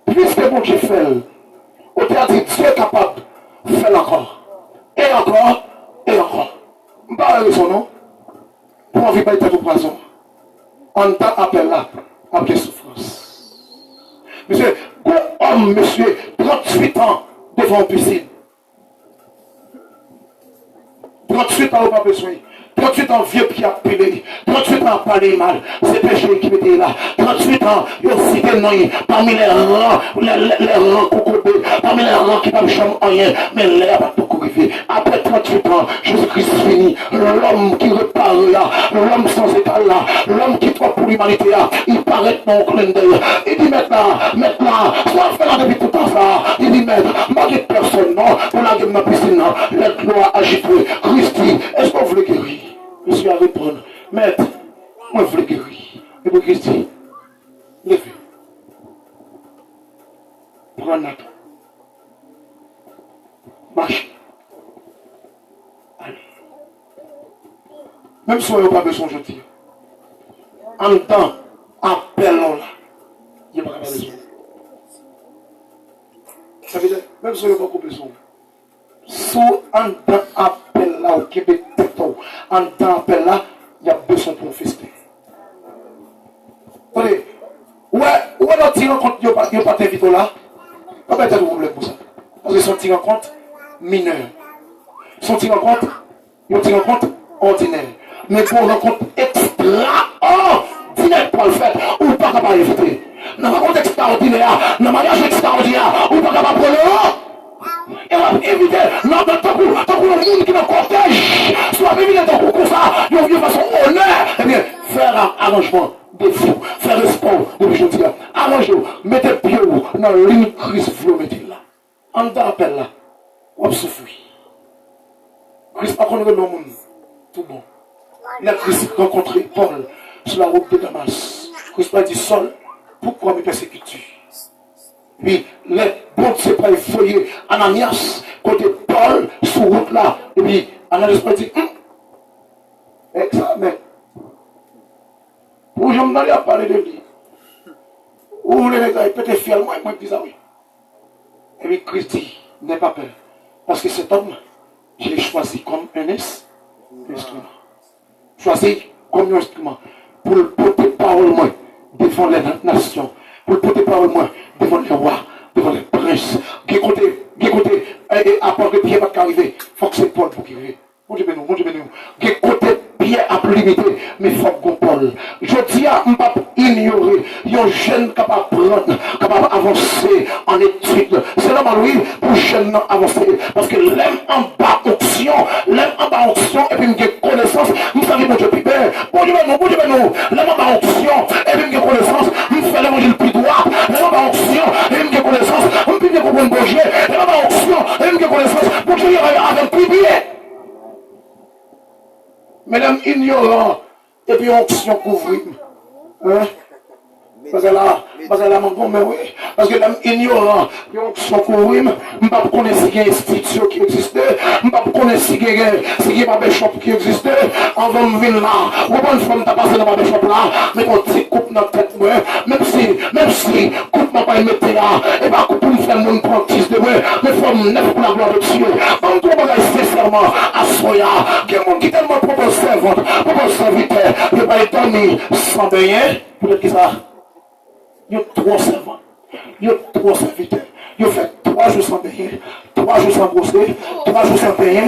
Puisque mon Dieu fait, on t'a dit Dieu est capable. Fais-le encore. Et encore. Je ne parle pas de son nom. Pour envie de pas au poison. On t'a appelé là, après souffrance. Monsieur, homme, monsieur, 38 ans devant une piscine. 38 ans, on n'a pas besoin. 38 ans, vieux qui a pilé. 38 ans, parler mal. C'est péché qui était là. 38 ans, il y a cité noyé. Parmi les rangs, les rangs coucoubés. Parmi les rangs qui n'ont jamais rien. Mais l'air va beaucoup arriver. Après 38 ans, Jésus-Christ finit. L'homme qui repart là. L'homme sans égal là. L'homme qui croit pour l'humanité là. Il paraît dans le clin d'œil. Il dit maintenant, soit faire depuis tout à ça. Il dit maître, malgré personne, non. Pour la gueule de ma piscine, non. L'aide loi agitée. Christy, est-ce qu'on veut guérir? Je suis à répondre, maître, moi je veux guérir. Et pour Christy, levez. Prends notre. Marche. Allez. Même si on n'a pas besoin, je dis. En temps, appelons là. Il n'y a pas besoin. Ça veut dire, même si on n'a pas besoin. Sous un temps appel là au Québec, en temps appel là, il y a besoin pour fester. Attendez, où est notre tir en compte, il n'y a pas d'invité là? Comment est-ce que vous voulez pour ça? Parce que son tir en compte mineur. Son tir en compte, il tire en compte ordinaire. Mais pour un compte extraordinaire pour le faire, ou pas capable d'inviter. dans un contexte extraordinaire, dans un mariage extraordinaire, ou pas capable de prendre. Et on va éviter, non, tant que le monde qui est dans le cortège, soit éviter tant que ça, de façon honnête, eh bien, faire un arrangement de fou, faire le sport, depuis je dis, arrangez, mettez pied dans la ligne Christ, vous mettez là. En appel là, on souffre. Christ, par contre, le monde, tout bon. Il a Christ rencontré Paul sur la route de Damas. Christ a dit, Saul, pourquoi me persécutes-tu? Puis, les bons de ses pas foyer, Ananias, côté Paul, sur route là. Et puis, Ananias a dit, examen. Pour je me d'aller à parler de lui. Ou les gars, peut-être fier, moi, dis ça, oui. Et puis, Christ dit, n'aie pas peur. Parce que cet homme, je l'ai choisi comme un instrument. Choisi comme un instrument. Pour le porter parole, moi, devant les nations. Pour le porter parole, moi, devant les rois, devant les princes. Qui côté, et à part que Pierre va arriver, il faut que c'est Paul pour qu'il arrive. Mon Dieu béni, qui côté Pierre a plus limité, mais il faut que Paul. Je dis à ne pas ignorer, un jeune capable de prendre, capable d'avancer en études. C'est normal, oui, pour jeune avancer. Parce que l'aime en bas option, et puis il y a connaissance, vous savez, mon Dieu, plus belle. Mon Dieu béni, l'aime en bas option, et puis il y a connaissance, vous faites l'évangile plus droit, l'aime en bas option, et puis il y a connaissance, vous pouvez comprendre le projet, l'aime en bas option, et puis il y a connaissance, pour que je avec plus bien. Mais l'homme ignorant, et puis onction couvrir. Hein? Parce que là, mais oui. Parce que l'homme ignorant, et onction couvrir, je ne sais pas connaître si il y a une institution qui existait, je ne sais pas connaître si il y a un barbershop qui existait, avant de venir là, ou bonne femme t'a passé dans le barbershop là, mais quand tu coupes dans la tête, même si coupe n'a pas été là, et pas coupe pour me faire mon practice de moi, mais faut me neuf pour la gloire de Dieu. Quand on va sincèrement à Soya, qu'il y a un monde qui est tellement propre servante, propre serviteur, il ne va pas dormir sans baigner, peut-être que ça. Il y a 3 servants, il y a 3 serviteurs. Il fait 3 jours sans payer, 3 jours sans brosser, 3 jours sans payer.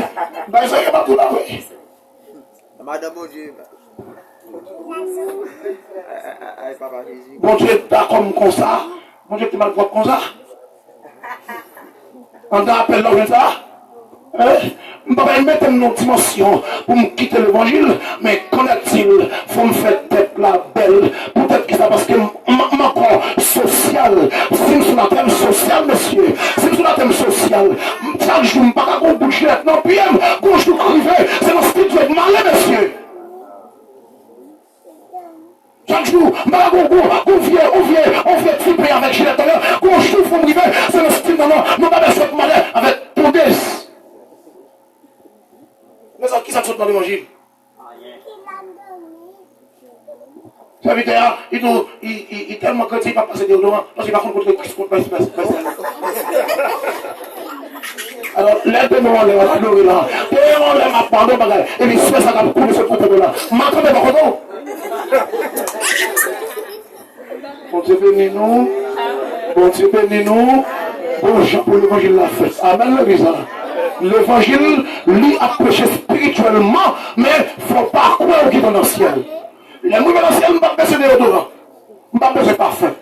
Ben, ça y est pas tout là, oui. Madame mon Dieu. Bon Dieu, t'as comme ça. Bon Dieu, tu m'as le droit comme ça. On t'appelle là, comme ça. Je ne peux pas mettre une dimension pour me quitter l'évangile, mais qu'en est-il? Il faut me faire tête la belle. Peut-être que ça parce que mon corps social, si je suis sur la thème social, monsieur, si je suis sur la thème social, chaque jour, je ne peux pas qu'on bouge non, puis quand je privé, c'est mon style de malin, monsieur. Chaque jour, on vient triper avec Gillette, quand je trouve privé, c'est mon style de malin avec Tondès. Mais ça, qui ça saute dans l'évangile? Ça veut dire, il est tellement que il va passer déodorant, parce qu'il va contre le Christ, contre alors, l'aide de moi, là, pardon, et puis, c'est ça qui a coulé ce côté là. M'attendez pas contre. Bon Dieu bénis nous. Bon Dieu bénis nous. Bon Jean pour l'évangile la fête. Amen, le bizarre. L'évangile, lui, a prêché spirituellement, mais il ne faut pas croire qu'il est dans le ciel. Les mouvements dans le ciel, je ne vais pas baisser déodorant. Je ne vais pas baisser parfum.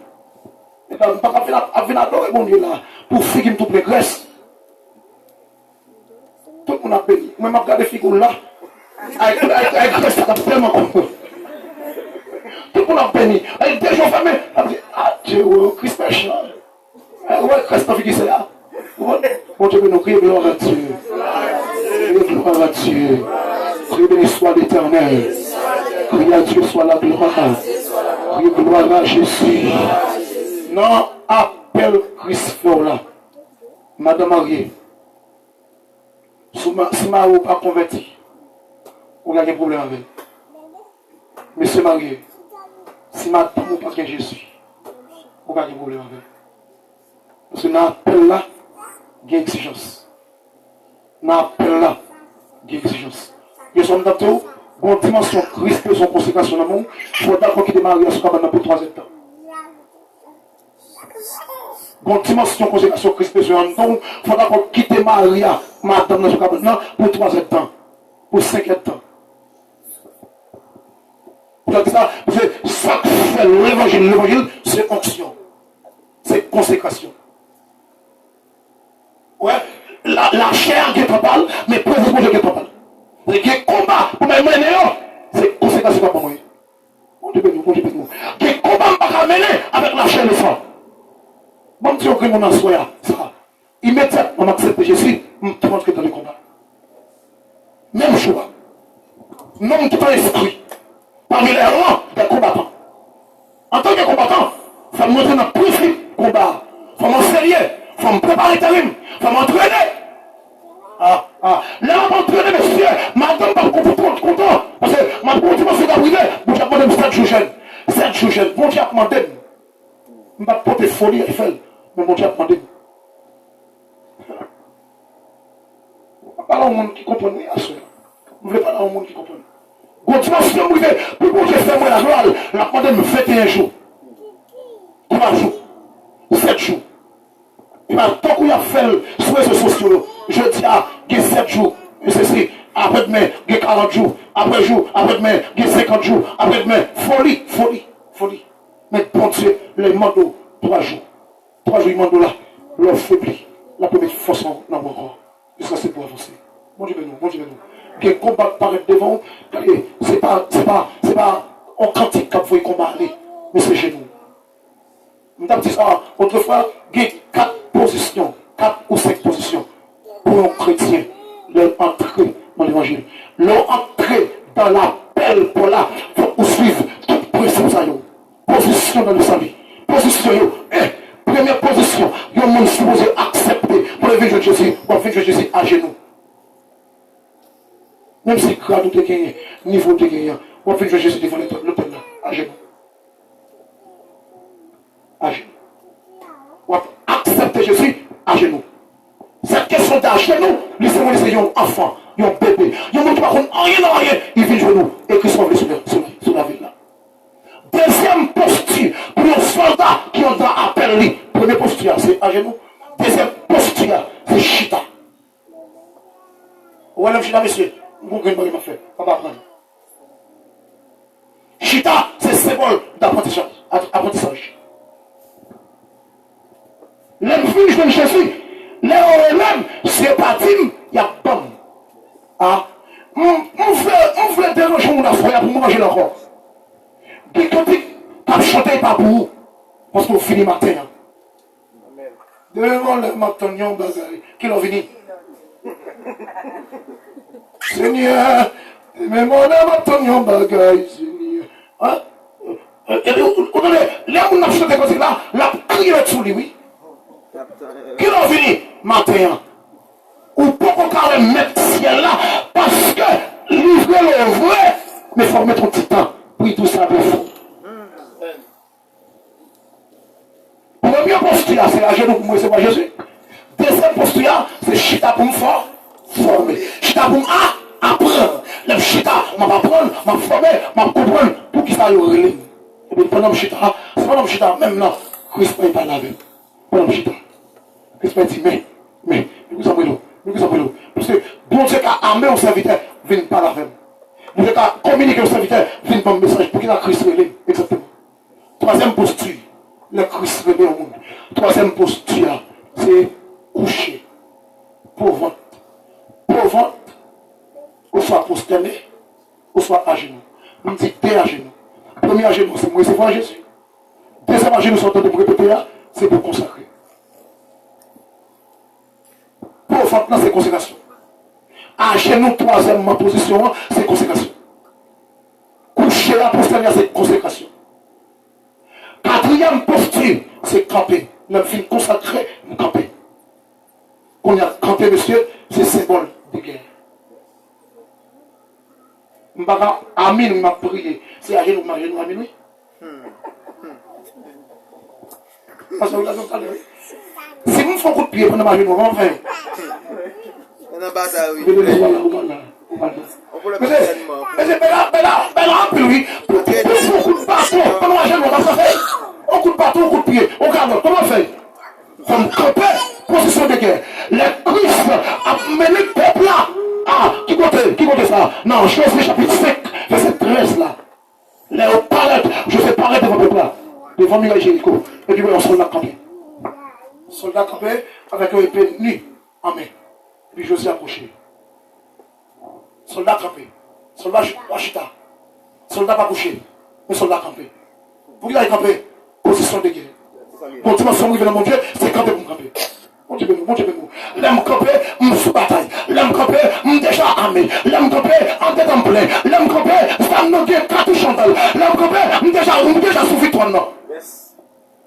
Je ne vais pas venir adorer mon Dieu là, pour faire toutes les graisses. Tout le monde a béni. Moi, je regarde les figures là, avec graisse, ça a tellement compris. Tout le monde a béni. Avec des gens fermés, je dit, ah Dieu, Christ méchant. Ouais, Christ, qui c'est là. Mon Dieu, nous crions gloire à Dieu. Crions gloire à Dieu. Crions béni soit l'Éternel. Crions à Dieu soit la gloire. Crions gloire à Jésus. Non, appelle Christ là. Madame Marie, si ma ou pas converti, on a un problème avec. Monsieur marié, si ma femme ou pas que Jésus, on a un problème avec. Parce que dans l'appel là, il y a exigence. Dans l'appel là, il y a exigence. Nous sommes dans tout, bonne dimension, Christ et son consécration dans le monde, il faut d'accord qu'il est marié à ce cabane pour 3 ans. Bonne dimension, consécration, Christ et son monde, il faut d'accord quitter Maria, madame dans ce cabane pour 3 ans, pour 5 ans. Pour ça, c'est ça que fait l'évangile, c'est onction. C'est consécration. Ouais, la chair qui est parle, mais pour vous, je ne parle. C'est qu'il y a combat pour me mener, c'est conséquence pour moi. Mon Dieu, mon Dieu, mon Dieu. Il y a combat pour me mener avec la chair et le sang. Bon Dieu, que mon assoya, ça. Immédiatement, on accepte Jésus, on rentre dans le combat. Même choix. Non, tout un esprit. Parmi les rangs des combattants. En tant que combattant, il faut montrer notre plus combat. Il faut m'enseigner, il faut me préparer terrain, il faut m'entraîner. Là, on va entraîner, monsieur. Madame, pas content. Parce que ma continue à se gabriler. Bon, j'ai demandé 7 jours jeunes. 7 jours jeunes. Bon, j'ai demandé. Je ne vais pas porter folie à Eiffel. Mais bon, j'ai demandé. Je ne veux pas parler au monde qui comprend. Je ne veux pas parler au monde qui comprend. Quand tu vas se faire mourir, pour que je fasse la gloire, la demandé me 21 jours. 3 jours. 7 jours. Et bien, tant qu'il a fait sur les réseaux sociaux, je dis à 7 jours, et ceci, après demain, 40 jours, après demain, 50 jours, après demain, folie. Mais bon Dieu, les manteaux, 3 jours. 3 jours, ils mandent là, leur faiblit, la première force dans mon corps. Et ça, c'est pour avancer. Mon Dieu, mon Dieu. Que combat paraît devant, c'est pas en quantité qu'il faut combattre, mais c'est chez nous. Nous avons dit ça, autrefois, il y a 4 positions, 4 ou 5 positions pour un chrétien, leur entrer dans l'évangile. Leur entrer dans l'appel pour là, il faut suivre toute pression. Position dans le salut. Position, première position, il y a un monde supposé accepter pour le venir de Jésus, pour le venir de Jésus à genoux. Même si le grade de gagné, niveau de gagné, on va venir de Jésus devant l'autel là, à genoux. À genoux. On va accepter Jésus à genoux. Cette question d'à genoux, les c'est un enfant, un bébé. Il y a un par contre, rien, il vient de nous et qui sont sur la ville là. Deuxième posture, pour un soldat qui ont appel lui. Première posture, c'est à genoux. Deuxième posture, c'est chita. Ou alors chita, monsieur, vous ne pouvez pas faire, on va apprendre. Chita, c'est symbole d'apprentissage. L'enfant, je Jésus, même, c'est pas il y a bon. On fait déranger mon affaire pour manger encore. Puis quand tu chanté pas pour vous, parce qu'on finit matin. Devant le matin, qui l'ont venu. Seigneur, mais mon matin, bagaille, Seigneur. Là, on a chanté comme ça, la prière sous lui, oui. Qui l'ont venu matin? Ou pourquoi quand même mettre ciel là? Parce que livrer le vrai, mais il faut mettre un petit temps. Oui, tout ça pour vous. Première posture, c'est à genoux pour moi, c'est pas Jésus. Deuxième posture, c'est chita pour me former. Chita pour m'apprendre. Le chita, m'a apprendre, m'a former, m'a comprendre pour qu'il s'aille au relais. Et puis pendant le chita, c'est pendant le chita, même là, Christ n'est pas lavé. Pendant le chita. Christ dit, mais, nous avons l'eau. Parce que bon Dieu qui a armé un serviteur, vient pas laver. Bon Dieu qui a communiqué un serviteur, vient pas un message pour qu'il a Christ relais. Exactement. Troisième posture, le Christ relais au monde. Troisième posture, c'est coucher. Pour ventre. Ou soit prosterné, ou soit à genoux. On dit deux à genoux. Premier à genoux, c'est moi, c'est voir Jésus. Deuxième à genoux, c'est en pour répéter là, c'est pour consacrer. Pour ventre, c'est consécration. À genoux, troisième position, c'est consécration. Coucher là, prosterné, c'est consécration. Quatrième posture, c'est camper. Le film consacré, nous camper. Qu'on a campé, monsieur, c'est symbole de guerre. M'baga Amin m'a prié. C'est à genoux, Amin, oui. Parce que si vous faites un coup de pied pendant ma genou, on va faire. On a bataille, oui. Mais c'est bel rempli, oui. Pour un coup de bâton, pendant ma genou, on va faire. Un coup de bâton, un coup de pied. On garde, comment faire? Comme camper, position de guerre. Le Christ a mené le peuple là. Qui compte ça? Non, je fais chapitre 5, verset 13 là. Je fais paraître devant le peuple là. devant Muraille Jéricho. Et puis, un soldat campé. Soldat campé avec une épée nue en main. Puis Josué approché. Soldat campé. Soldat chita. Soldat pas couché. Mais soldat campé. Pour qu'il aille camper, position de guerre. Pour dimension de mon Dieu, c'est camper pour camper. Mon Dieu, mon Dieu, mon Dieu. L'aime camper, sous bataille. L'aime camper, déjà armé. L'aime camper, en tête en plein. L'aime camper, ça me dit cartouche chantal. L'aime camper, déjà sous victoire.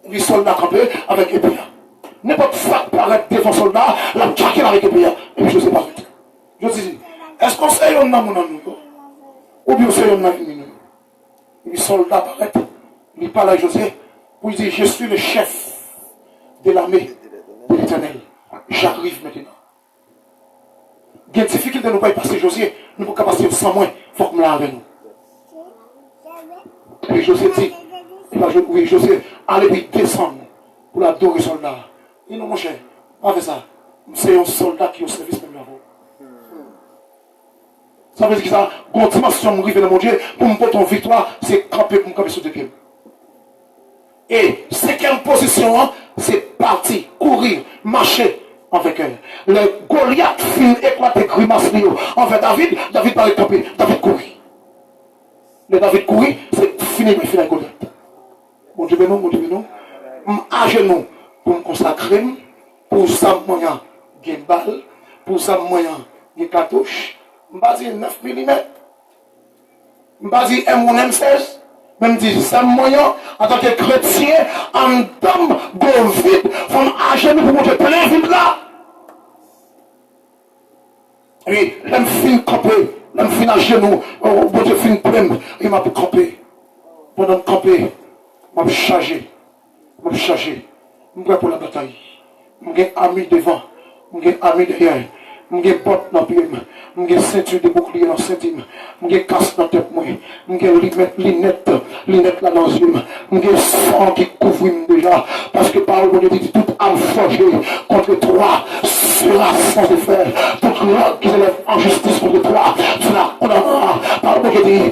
Les soldats campés avec épée. N'importe quoi paraît devant soldat, la traquer avec épée. Et puis je sais pas. Je dis, est-ce qu'on sait un homme ou bien c'est un homme? Les soldats paraît, il parle à Josué pour dire, je suis le chef de l'armée de l'Éternel. J'arrive maintenant. Il y a une difficulté de nous pas y passer Josué, nous ne pouvons pas passer sans moi, il faut que nous avec nous. Et Josué dit, oui, Josué, allez puis descendre pour l'adorer soldat. Il dit non, mon cher, pas fait ça. C'est un soldat qui est au service même là-haut. Ça veut dire que ça, quand dimension me rive dans mon Dieu, pour me porter en victoire, c'est camper pour me camper sur deux pieds. Et cinquième position, c'est partir, courir, marcher avec elle. Le Goliath fin éclaté grimace envers David, David parlait camper, David courir. Le David courir, c'est fini avec Goliath. Mon Dieu, non, mon Dieu, non. À genoux pour me consacrer, pour ça, moyen, il y a une balle, pour ça, moyen, il y a une cartouche. Je ne vais pas dire 9 mm. Je ne vais pas dire M16. Même dire ça moyen en tant que chrétien, en dame, go vite, from à genoux pour monter plein vite là. Et l'aime fin camper, l'aime fin à genoux, bon Dieu fin plein, il m'a camper. Pendant camper, je vais charger. Je vais charger. Je vais pour la bataille. Je vais ami devant, je vais ami derrière. Je vais botte dans le pied, je vais ceinture de bouclier dans le ceinture, je vais casse dans la tête, je vais lunette là dans les yeux, je vais sang qui couvre déjà, parce que par le dit toute âme forgée contre toi sera sans effet, toute langue qui s'élève en justice contre toi, tu la condamneras. Par le dit,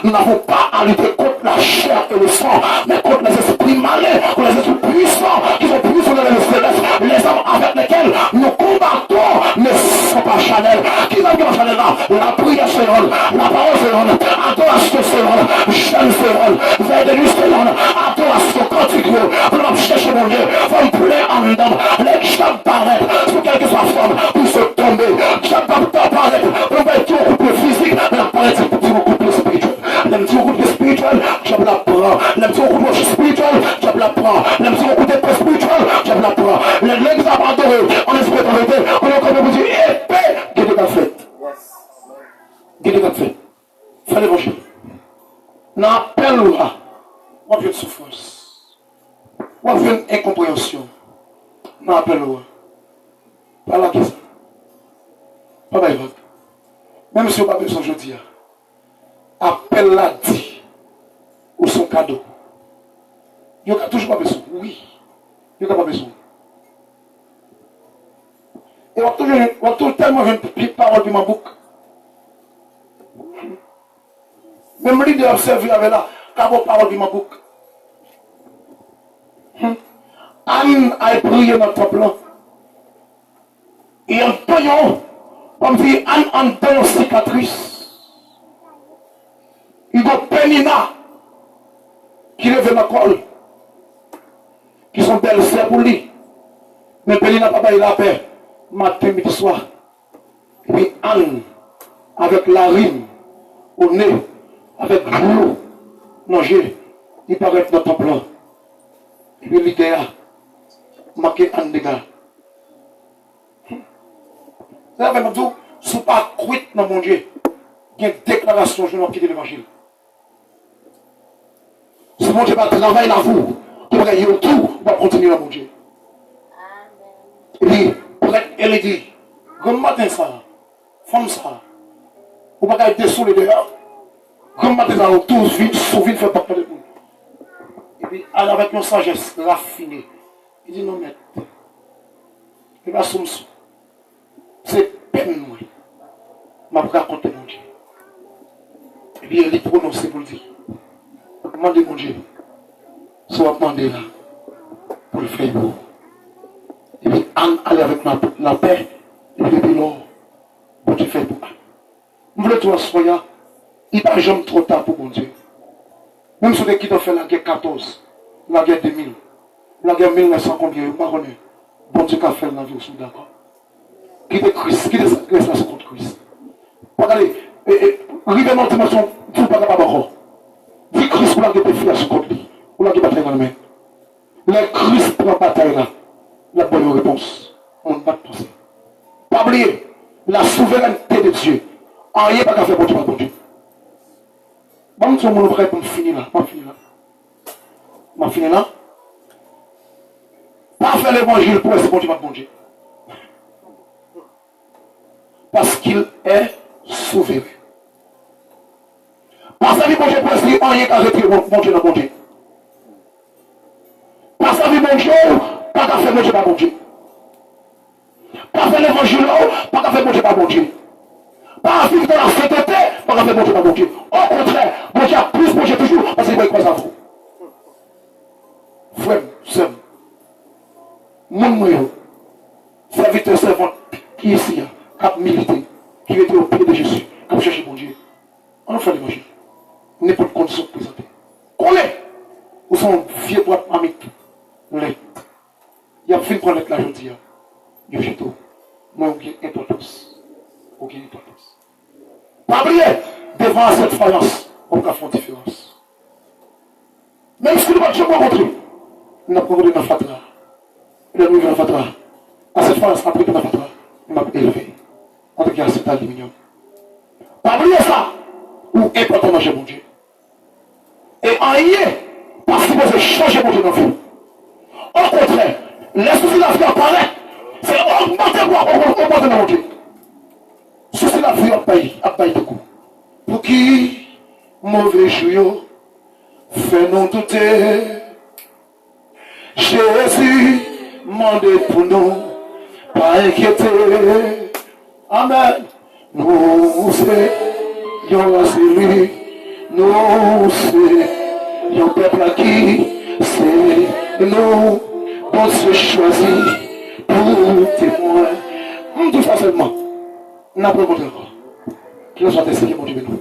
nous n'avons pas à lutter contre la chair et le sang, mais contre les esprits malins, contre les esprits puissants qui sont puissants dans les célestes, les hommes avec lesquels nous combattons ne sont pas charnels. Qui sont pas charnels là? La prière se rôle, la parole se rôle, adoration se rôle, jeûne se rôle, veille de nuit se rôle, adoration cantique, pour nous chercher mon Dieu, faut me plaire en dedans, les gens paraissent, sur quelle que soit forme, pour se tomber, gens paraissent, pour me mettre au couple physique, mais la parole c'est pour au couple spirituel. L'aime au couple spirituel, je la prends. L'aime au couple spirituel, je la prends. L'aime au couple spirituel, je la prends. L'église a adoré, on espère qu'on était, on est comme vous dire, épée, qui est fait. Qui est fait. Fais l'évangile. N'appelle là, on vient de souffrance. On vient d'incompréhension. N'appelle là. Pas la question. Pas la question. Même si on n'a pas besoin, je dis. Appelle la dit ou son cadeau. Il n'y a toujours pas besoin. Oui. Il n'y a pas besoin. Et on a toujours tellement de paroles dans ma boucle. Même l'idée d'observer avec là, quand on parle dans ma boucle. Anne a prié dans notre plan. Et en payant, on dit Anne en payant cicatrice. Il y a Pénina qui lève ma colle, qui sont belles-sœurs pour lui. Mais Pénina n'a pas eu la paix, matin, midi, soir. Et puis Anne, avec la rime au nez, avec l'eau, manger, il paraît dans ton plan. Et puis l'idée a marqué Anne de gars. Ça veut dire, si vous pas quitte dans mon Dieu, il y a une déclaration, je vais quitter l'évangile. Si mon Dieu va travailler là vous, pour gagner le tout, on va continuer dans mon Dieu. Et puis, elle dit, grand matin ça, femme ça, on va être dessous les dehors, grand matin ça, on tous vite, souvent fait pas de vous. Et puis, elle avec une sagesse raffinée, il dit non, mais, il va somme c'est peine, moi, m'a raconté mon Dieu. Et puis, elle dit prononcé pour le dire. Demandez mon Dieu. soit demandé là, pour le faire beau. Et puis, Anne allait avec la paix, et puis depuis là, bon Dieu fait pour Anne. Vous voulez toi, soya, il n'y a jamais trop tard pour bon Dieu. Même si on est qui doit faire la guerre 14, la guerre 2000, la guerre 1900, combien, vous ne connaissez pas. Bon Dieu qui a fait la vie au sud, d'accord. Qui est Christ, qui est la contre Christ. Regardez, arrivez dans la dimension, tout pas capable encore. Dis Christ, vous l'avez fait sur contre lui. Vous l'avez bataille dans le main. Le Christ prend bataille là. La bonne réponse. On ne va pas penser. Pas oublier, la souveraineté de Dieu. Rien pas qu'à faire pour Dieu, pour Dieu. Bon, tout le monde prêt pour finir là. Pas finir là. Pas finir là. Pas faire l'évangile pour essayer pour Dieu, Dieu. Parce qu'il est souverain. Parce que bon Dieu pour essayer rien qu'à retirer mon Dieu dans mon Dieu. Parce que bon Dieu, pas qu'à faire mon Dieu, pas mon Dieu. Pas faire l'évangile, pas qu'à faire mon Dieu, pas mon Dieu. Pas vivre dans la sainteté, pas qu'à faire mon Dieu, pas mon Dieu. Au contraire, mon Dieu a plus, mon Dieu toujours, parce qu'il va y croire à vous. Frère, sœur, mon moyen, serviteur, servante, qui est ici, qui a milité, qui était au pied de Jésus, qui a cherché mon Dieu. On fait l'évangile. N'importe condition présentée. On est. Ou son vieux boîte amique. Il y a fait prendre la journée. Il y a tout. Moi, il y a importance. Il y a importance. Pas oublier, devant cette faïence, on peut faire une différence. Même si nous ne pouvons pas rencontrer, nous n'avons pas rencontré dans la fatra. Il a nouveau dans la fatra. À cette faïence, après dans la fatra, il m'a élevé. En tout cas, c'est aluminium. Pas oublier ça. Ou important manger mon Dieu. Et en y est, parce qu'il faut changer mon Dieu dans la vie. Au contraire, l'esprit de la vie apparaît, c'est augmenter moi, augmenter mon Dieu. Si c'est la vie, abaye de coup. Pour qui, mauvais joyau, fait-nous douter. Jésus, mandé pour nous, pas inquiéter. Amen. Nous, c'est lui, nous, c'est le peuple qui, c'est nous, on se choisit pour témoin. On dit facilement, n'a pas montré encore. Qu'il soit essayé, mon Dieu, nous.